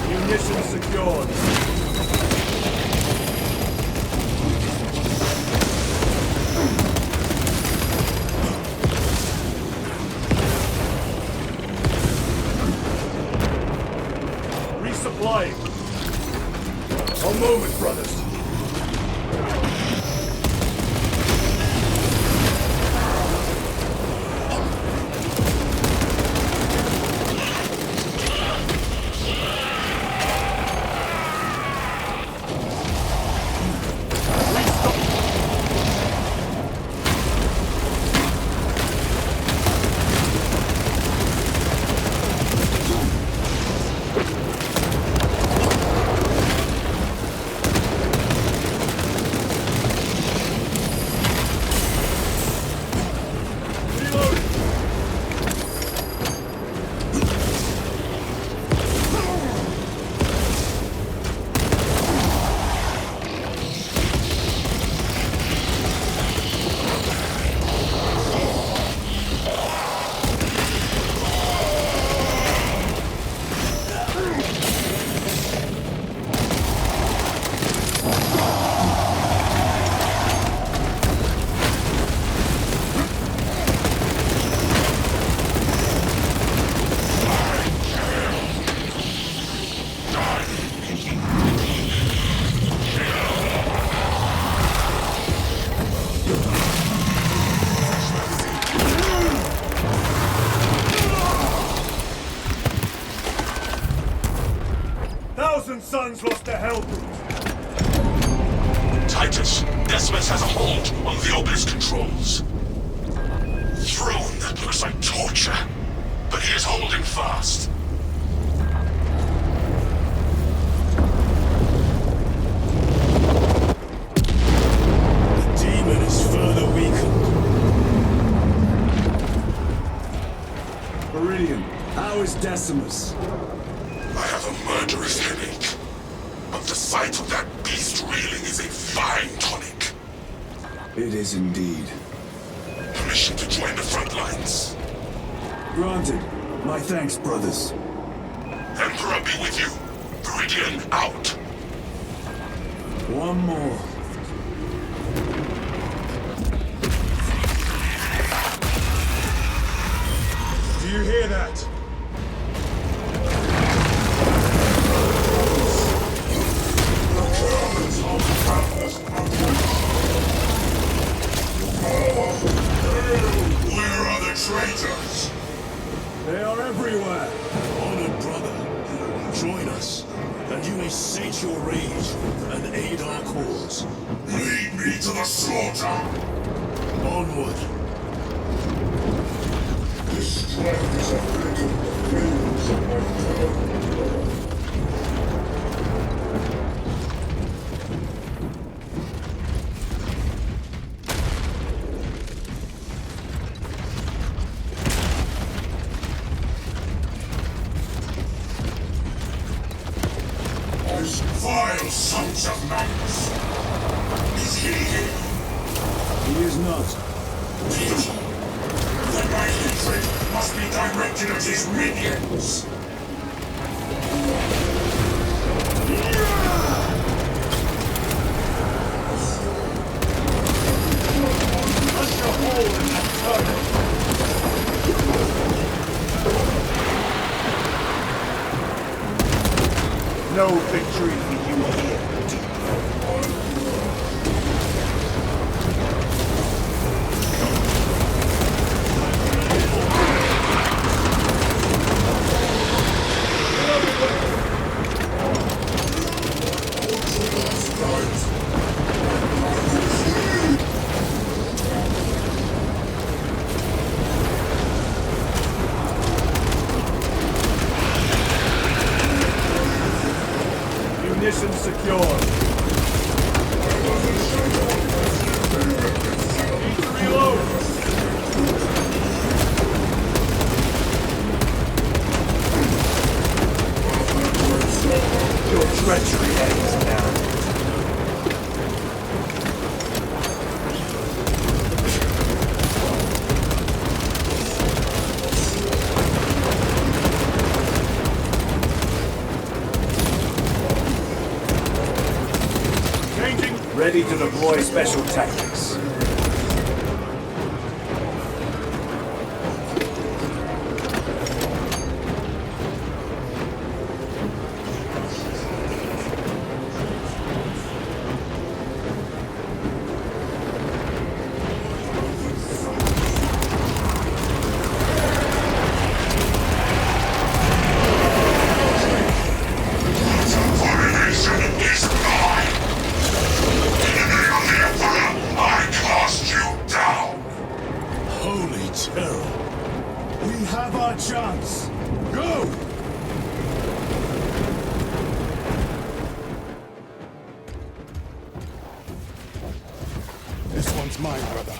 Munitions secured. Resupplying. A moment, brothers. Sons lost their health. Titus, Decimus has a hold on the obelisk controls. Throne that looks like torture, but he is holding fast. The demon is further weakened. Viridian, how is Decimus? I have a murderous headache, but the sight of that beast reeling is a fine tonic. It is indeed. Permission to join the front lines. Granted. My thanks, brothers. Emperor be with you. Viridian out. One more. Do you hear that? Where are the traitors? They are everywhere. Honored brother, join us, and you may sate your rage and aid our cause. Lead me to the slaughter! Onward. This strength is a little flames of my blood. Vile sons of Magnus! Is he here? He is not. Then my hatred must be directed at his minions! Punch a hole in that turret! No victory for you here. Munitions secure. Need to reload. Your treachery ends now. Ready to deploy special tactics. We have our chance. Go! This one's mine, brother.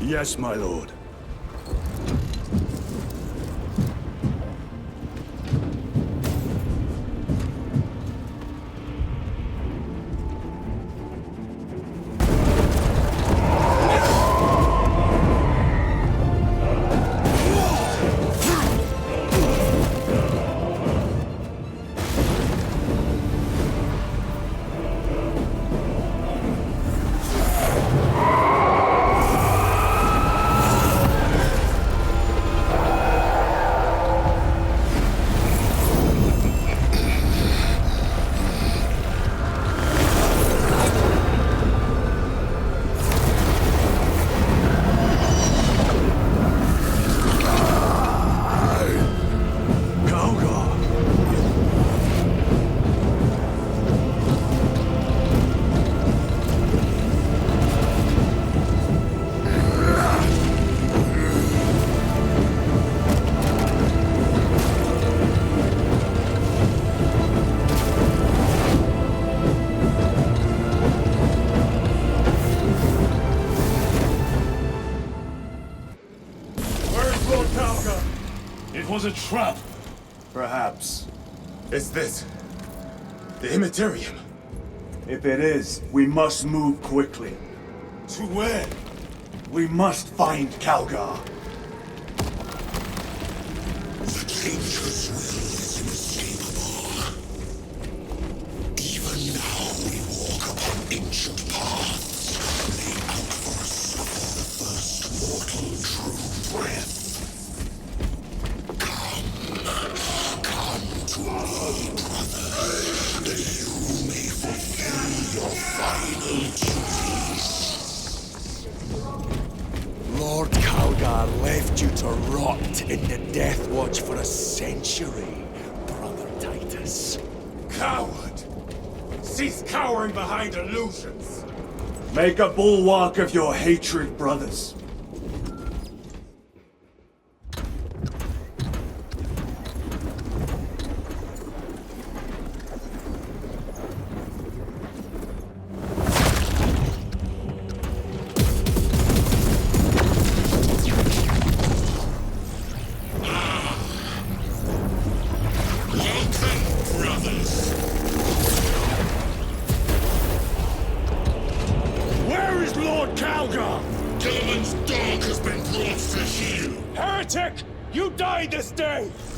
Yes, my lord. It was a trap. Perhaps. Is this the Immaterium? If it is, we must move quickly. To where? We must find Calgar. The dangerous will is inescapable. Even now we walk upon ancient paths, laid out for us before the first mortal true breath. Come to me, brother, that you may fulfill your final duties. Lord Calgar left you to rot in the Death Watch for a century, brother traitors! Coward! Cease cowering behind illusions! Make a bulwark of your hatred, brothers.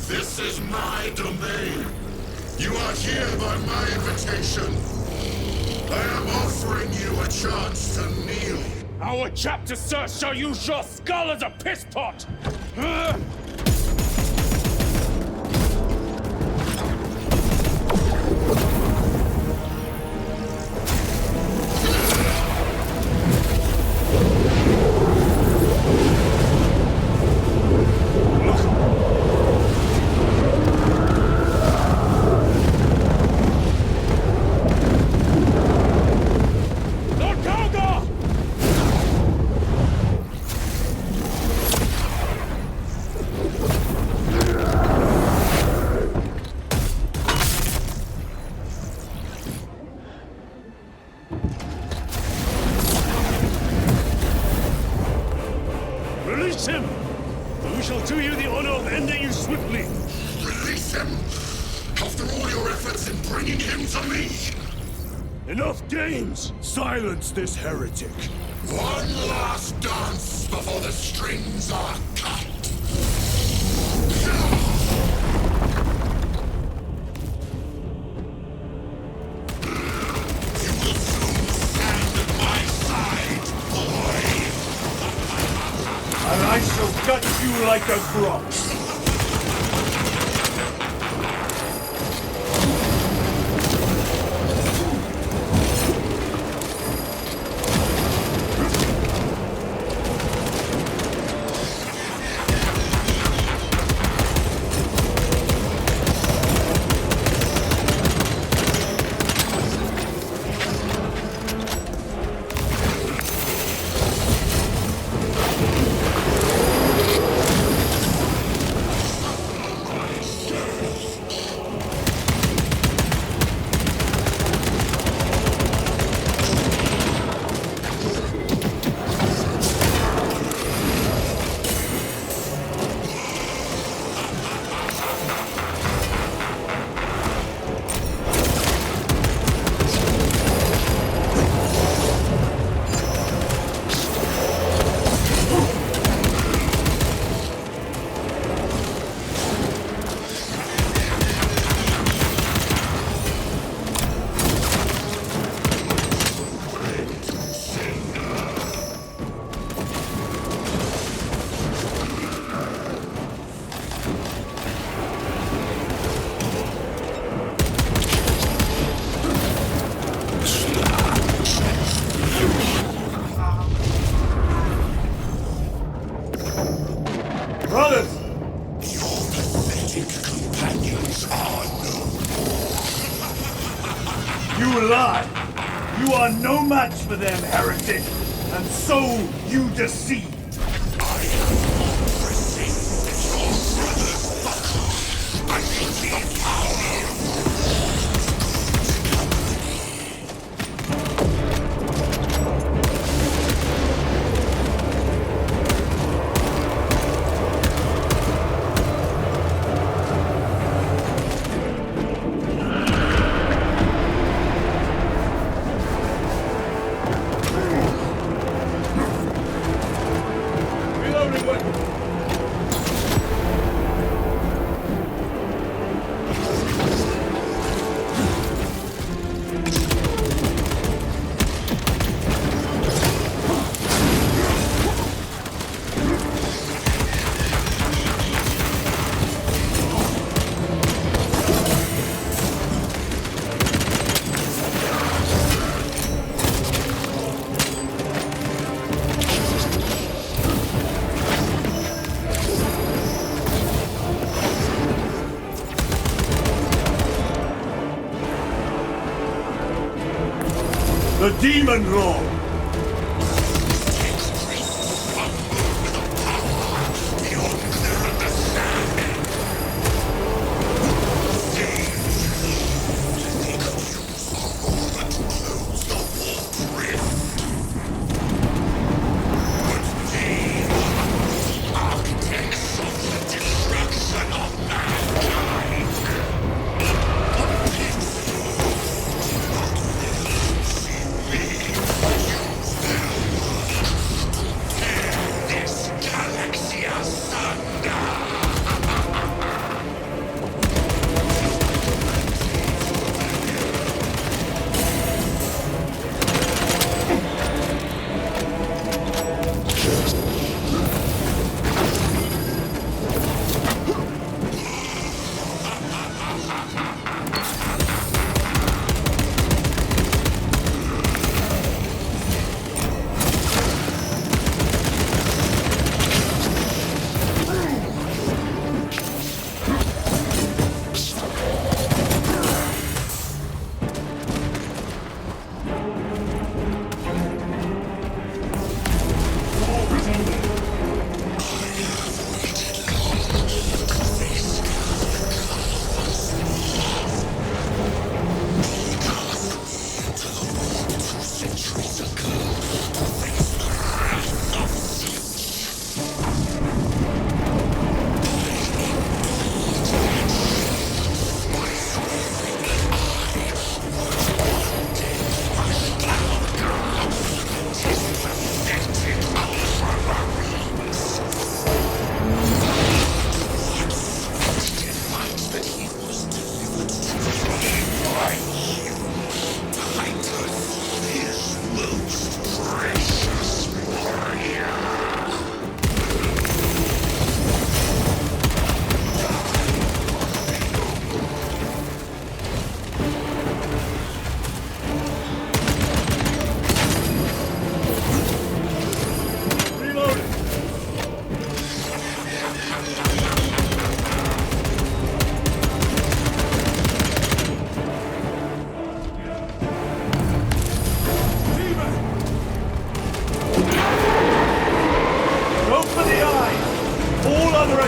This is my domain. You are here by my invitation. I am offering you a chance to kneel. Our chapter, sir, shall use your skull as a piss pot! Release him! We shall do you the honor of ending you swiftly. Release him! After all your efforts in bringing him to me! Enough games! Silence this heretic. One last dance before the strings are cut! You will soon stand at my side, boy! And I shall gut you like a grog. No match for them, heretic, and so you deceive. I am not received your brother's buckle. I need the power Reloading weapon. The Demon Lord!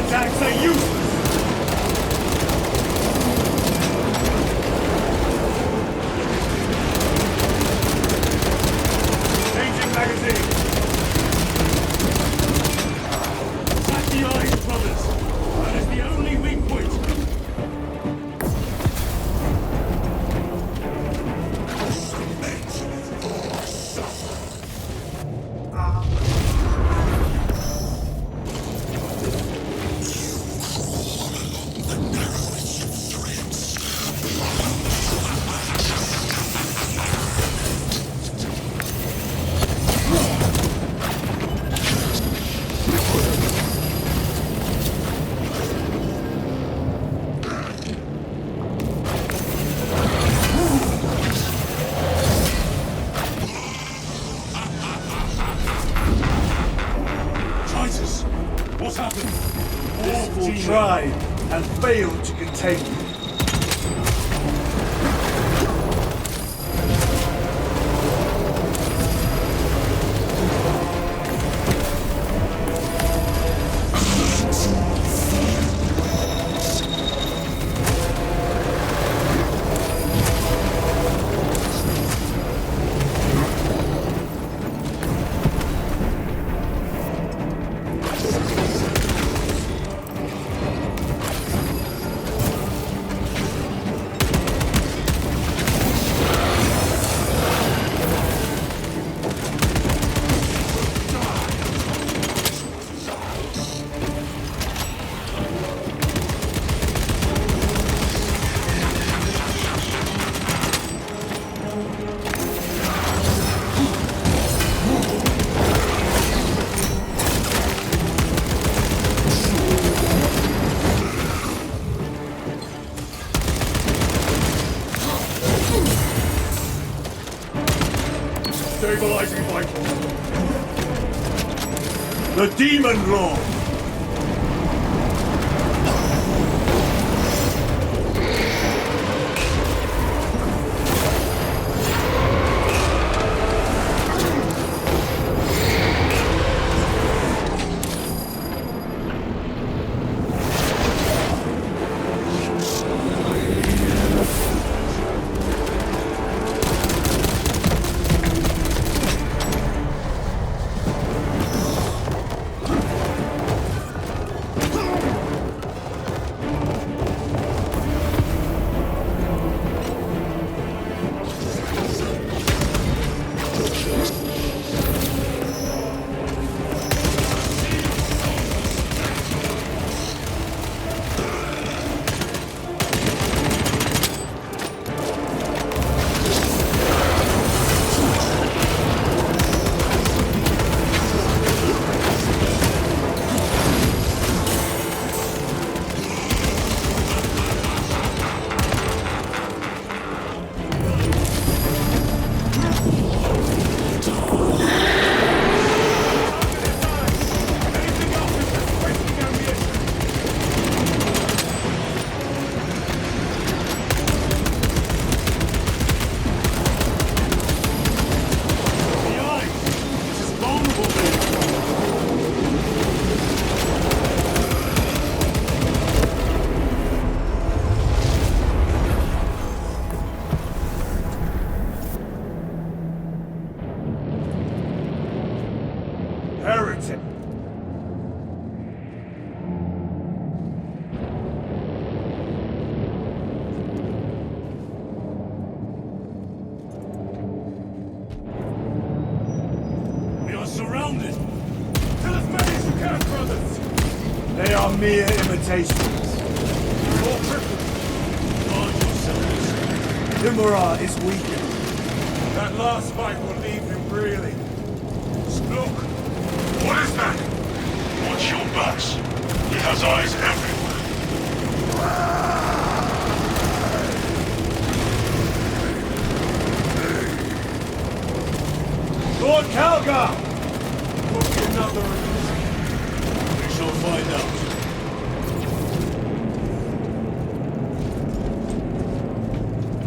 attacks are useless! Changing magazine! Attack the eyes, brothers! That is the only weak point! What's happened? This fool tried and failed to contain me. Stabilizing vitals. The Demon Lord! mutations. More crippled. Guard yourselves. Imura is weakened. That last fight will leave him reeling. Look! What is that? Watch your backs. He has eyes everywhere. Lord Calgar! Will be another illusion. We shall find out.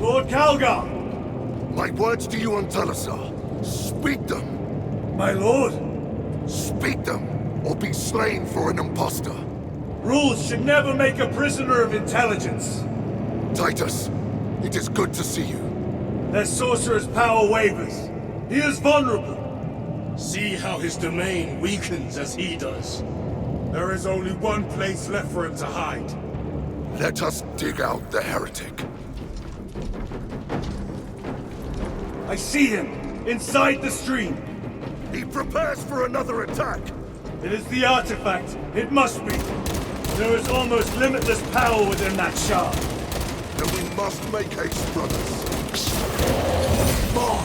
Lord Calgar! My words to you on Talasar. Speak them. My lord? Speak them, or be slain for an impostor. Rules should never make a prisoner of intelligence. Titus, it is good to see you. Their sorcerer's power wavers. He is vulnerable. See how his domain weakens as he does. There is only one place left for him to hide. Let us dig out the heretic. I see him, inside the stream. He prepares for another attack. It is the artifact. It must be. There is almost limitless power within that shard. Then we must make haste, brothers. More!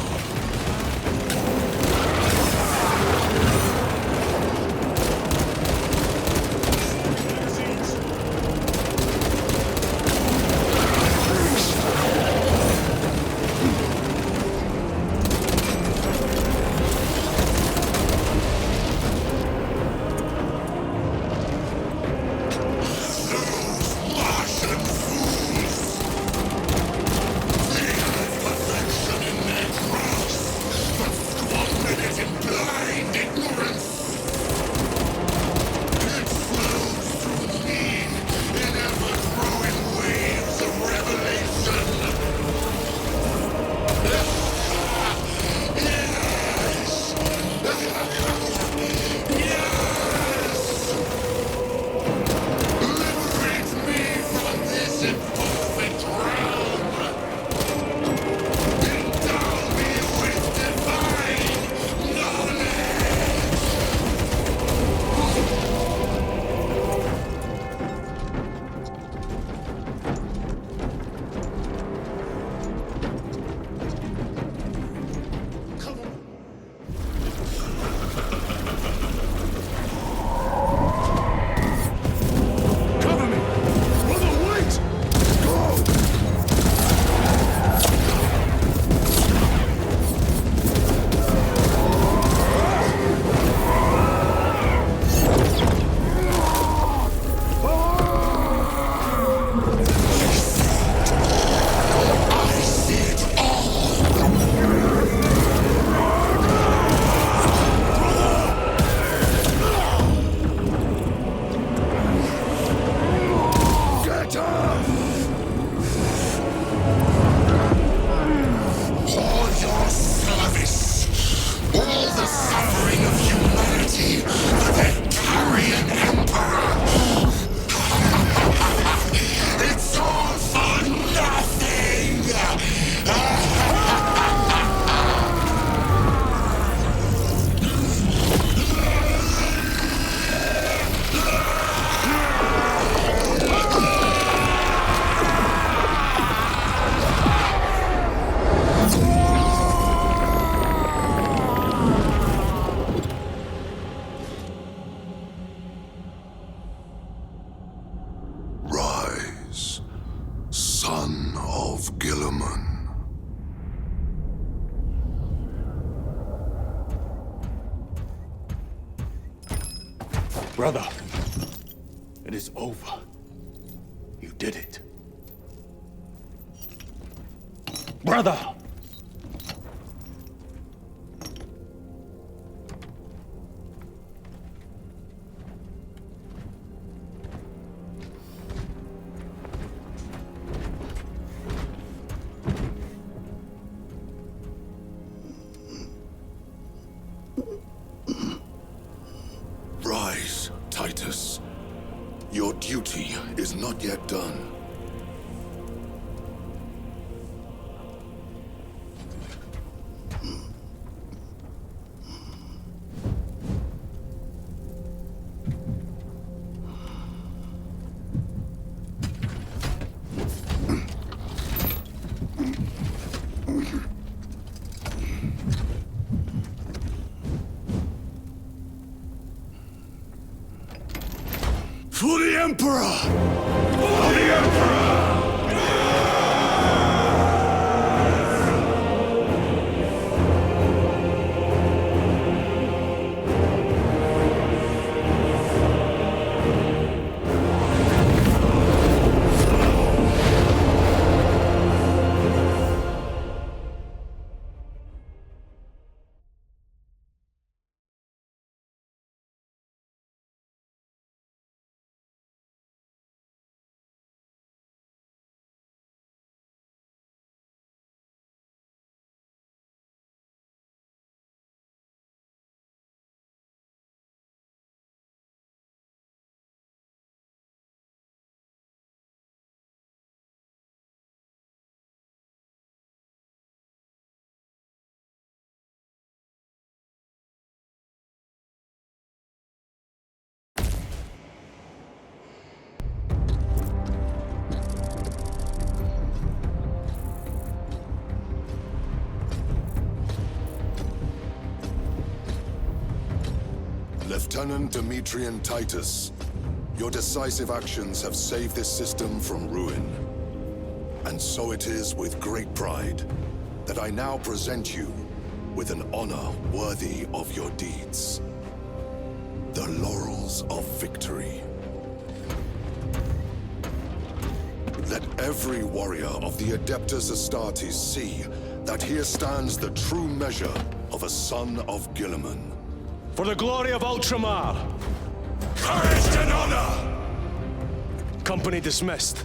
Brother, it is over. You did it. Brother! Rise, Titus. Your duty is not yet done. Emperor! For the Emperor! Lieutenant Demetrian Titus, your decisive actions have saved this system from ruin. And so it is with great pride that I now present you with an honor worthy of your deeds. The Laurels of Victory. Let every warrior of the Adeptus Astartes see that here stands the true measure of a son of Guilliman. For the glory of Ultramar! Courage and honor! Company dismissed.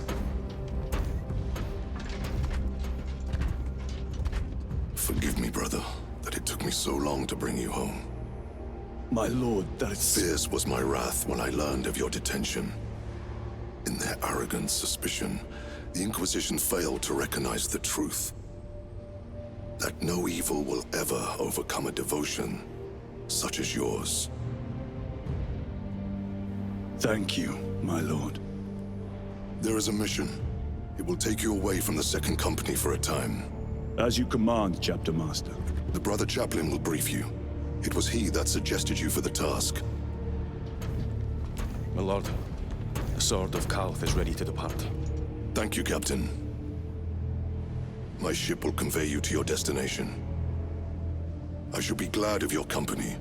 Forgive me, brother, that it took me so long to bring you home. My lord, that's... Fierce was my wrath when I learned of your detention. In their arrogant suspicion, the Inquisition failed to recognize the truth. That no evil will ever overcome a devotion such as yours. Thank you, my lord. There is a mission. It will take you away from the Second Company for a time. As you command, Chapter Master. The Brother Chaplain will brief you. It was he that suggested you for the task. My lord, the Sword of Kalth is ready to depart. Thank you, Captain. My ship will convey you to your destination. I shall be glad of your company.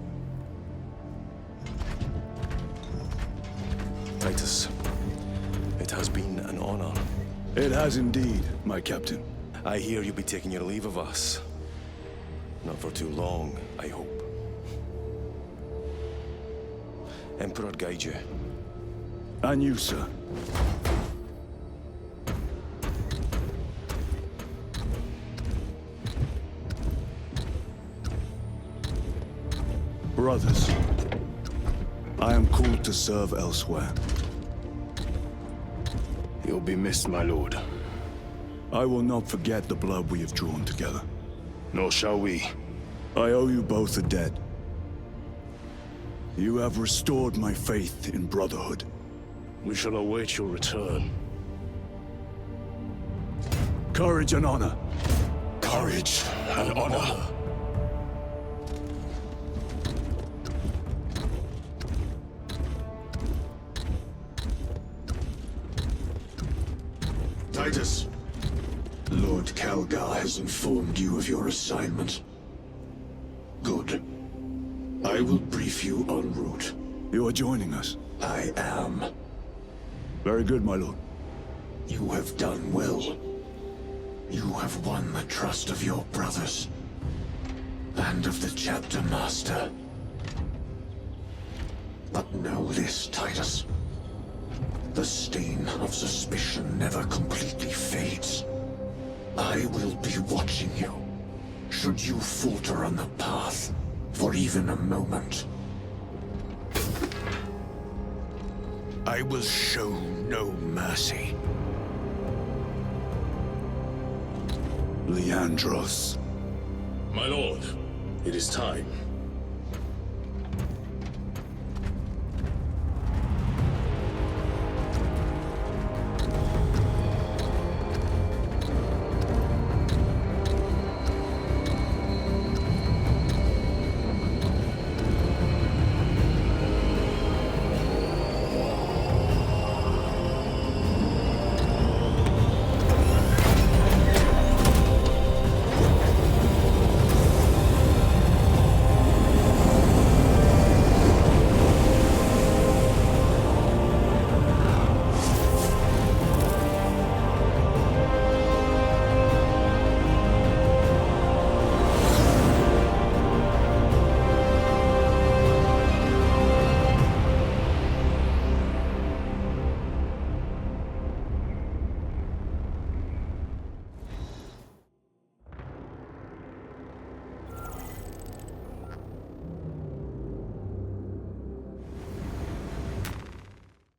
Titus, it has been an honor. It has indeed, my captain. I hear you'll be taking your leave of us. Not for too long, I hope. Emperor guide you. And you, sir. Brothers, I am called to serve elsewhere. You'll be missed, my lord. I will not forget the blood we have drawn together. Nor shall we. I owe you both a debt. You have restored my faith in brotherhood. We shall await your return. Courage and honor. Courage and honor. Titus, Lord Calgar has informed you of your assignment. Good. I will brief you en route. You are joining us? I am. Very good, my lord. You have done well. You have won the trust of your brothers. And of the Chapter Master. But know this, Titus. The stain of suspicion never completely fades. I will be watching you, should you falter on the path, for even a moment. I will show no mercy. Leandros. My lord, it is time.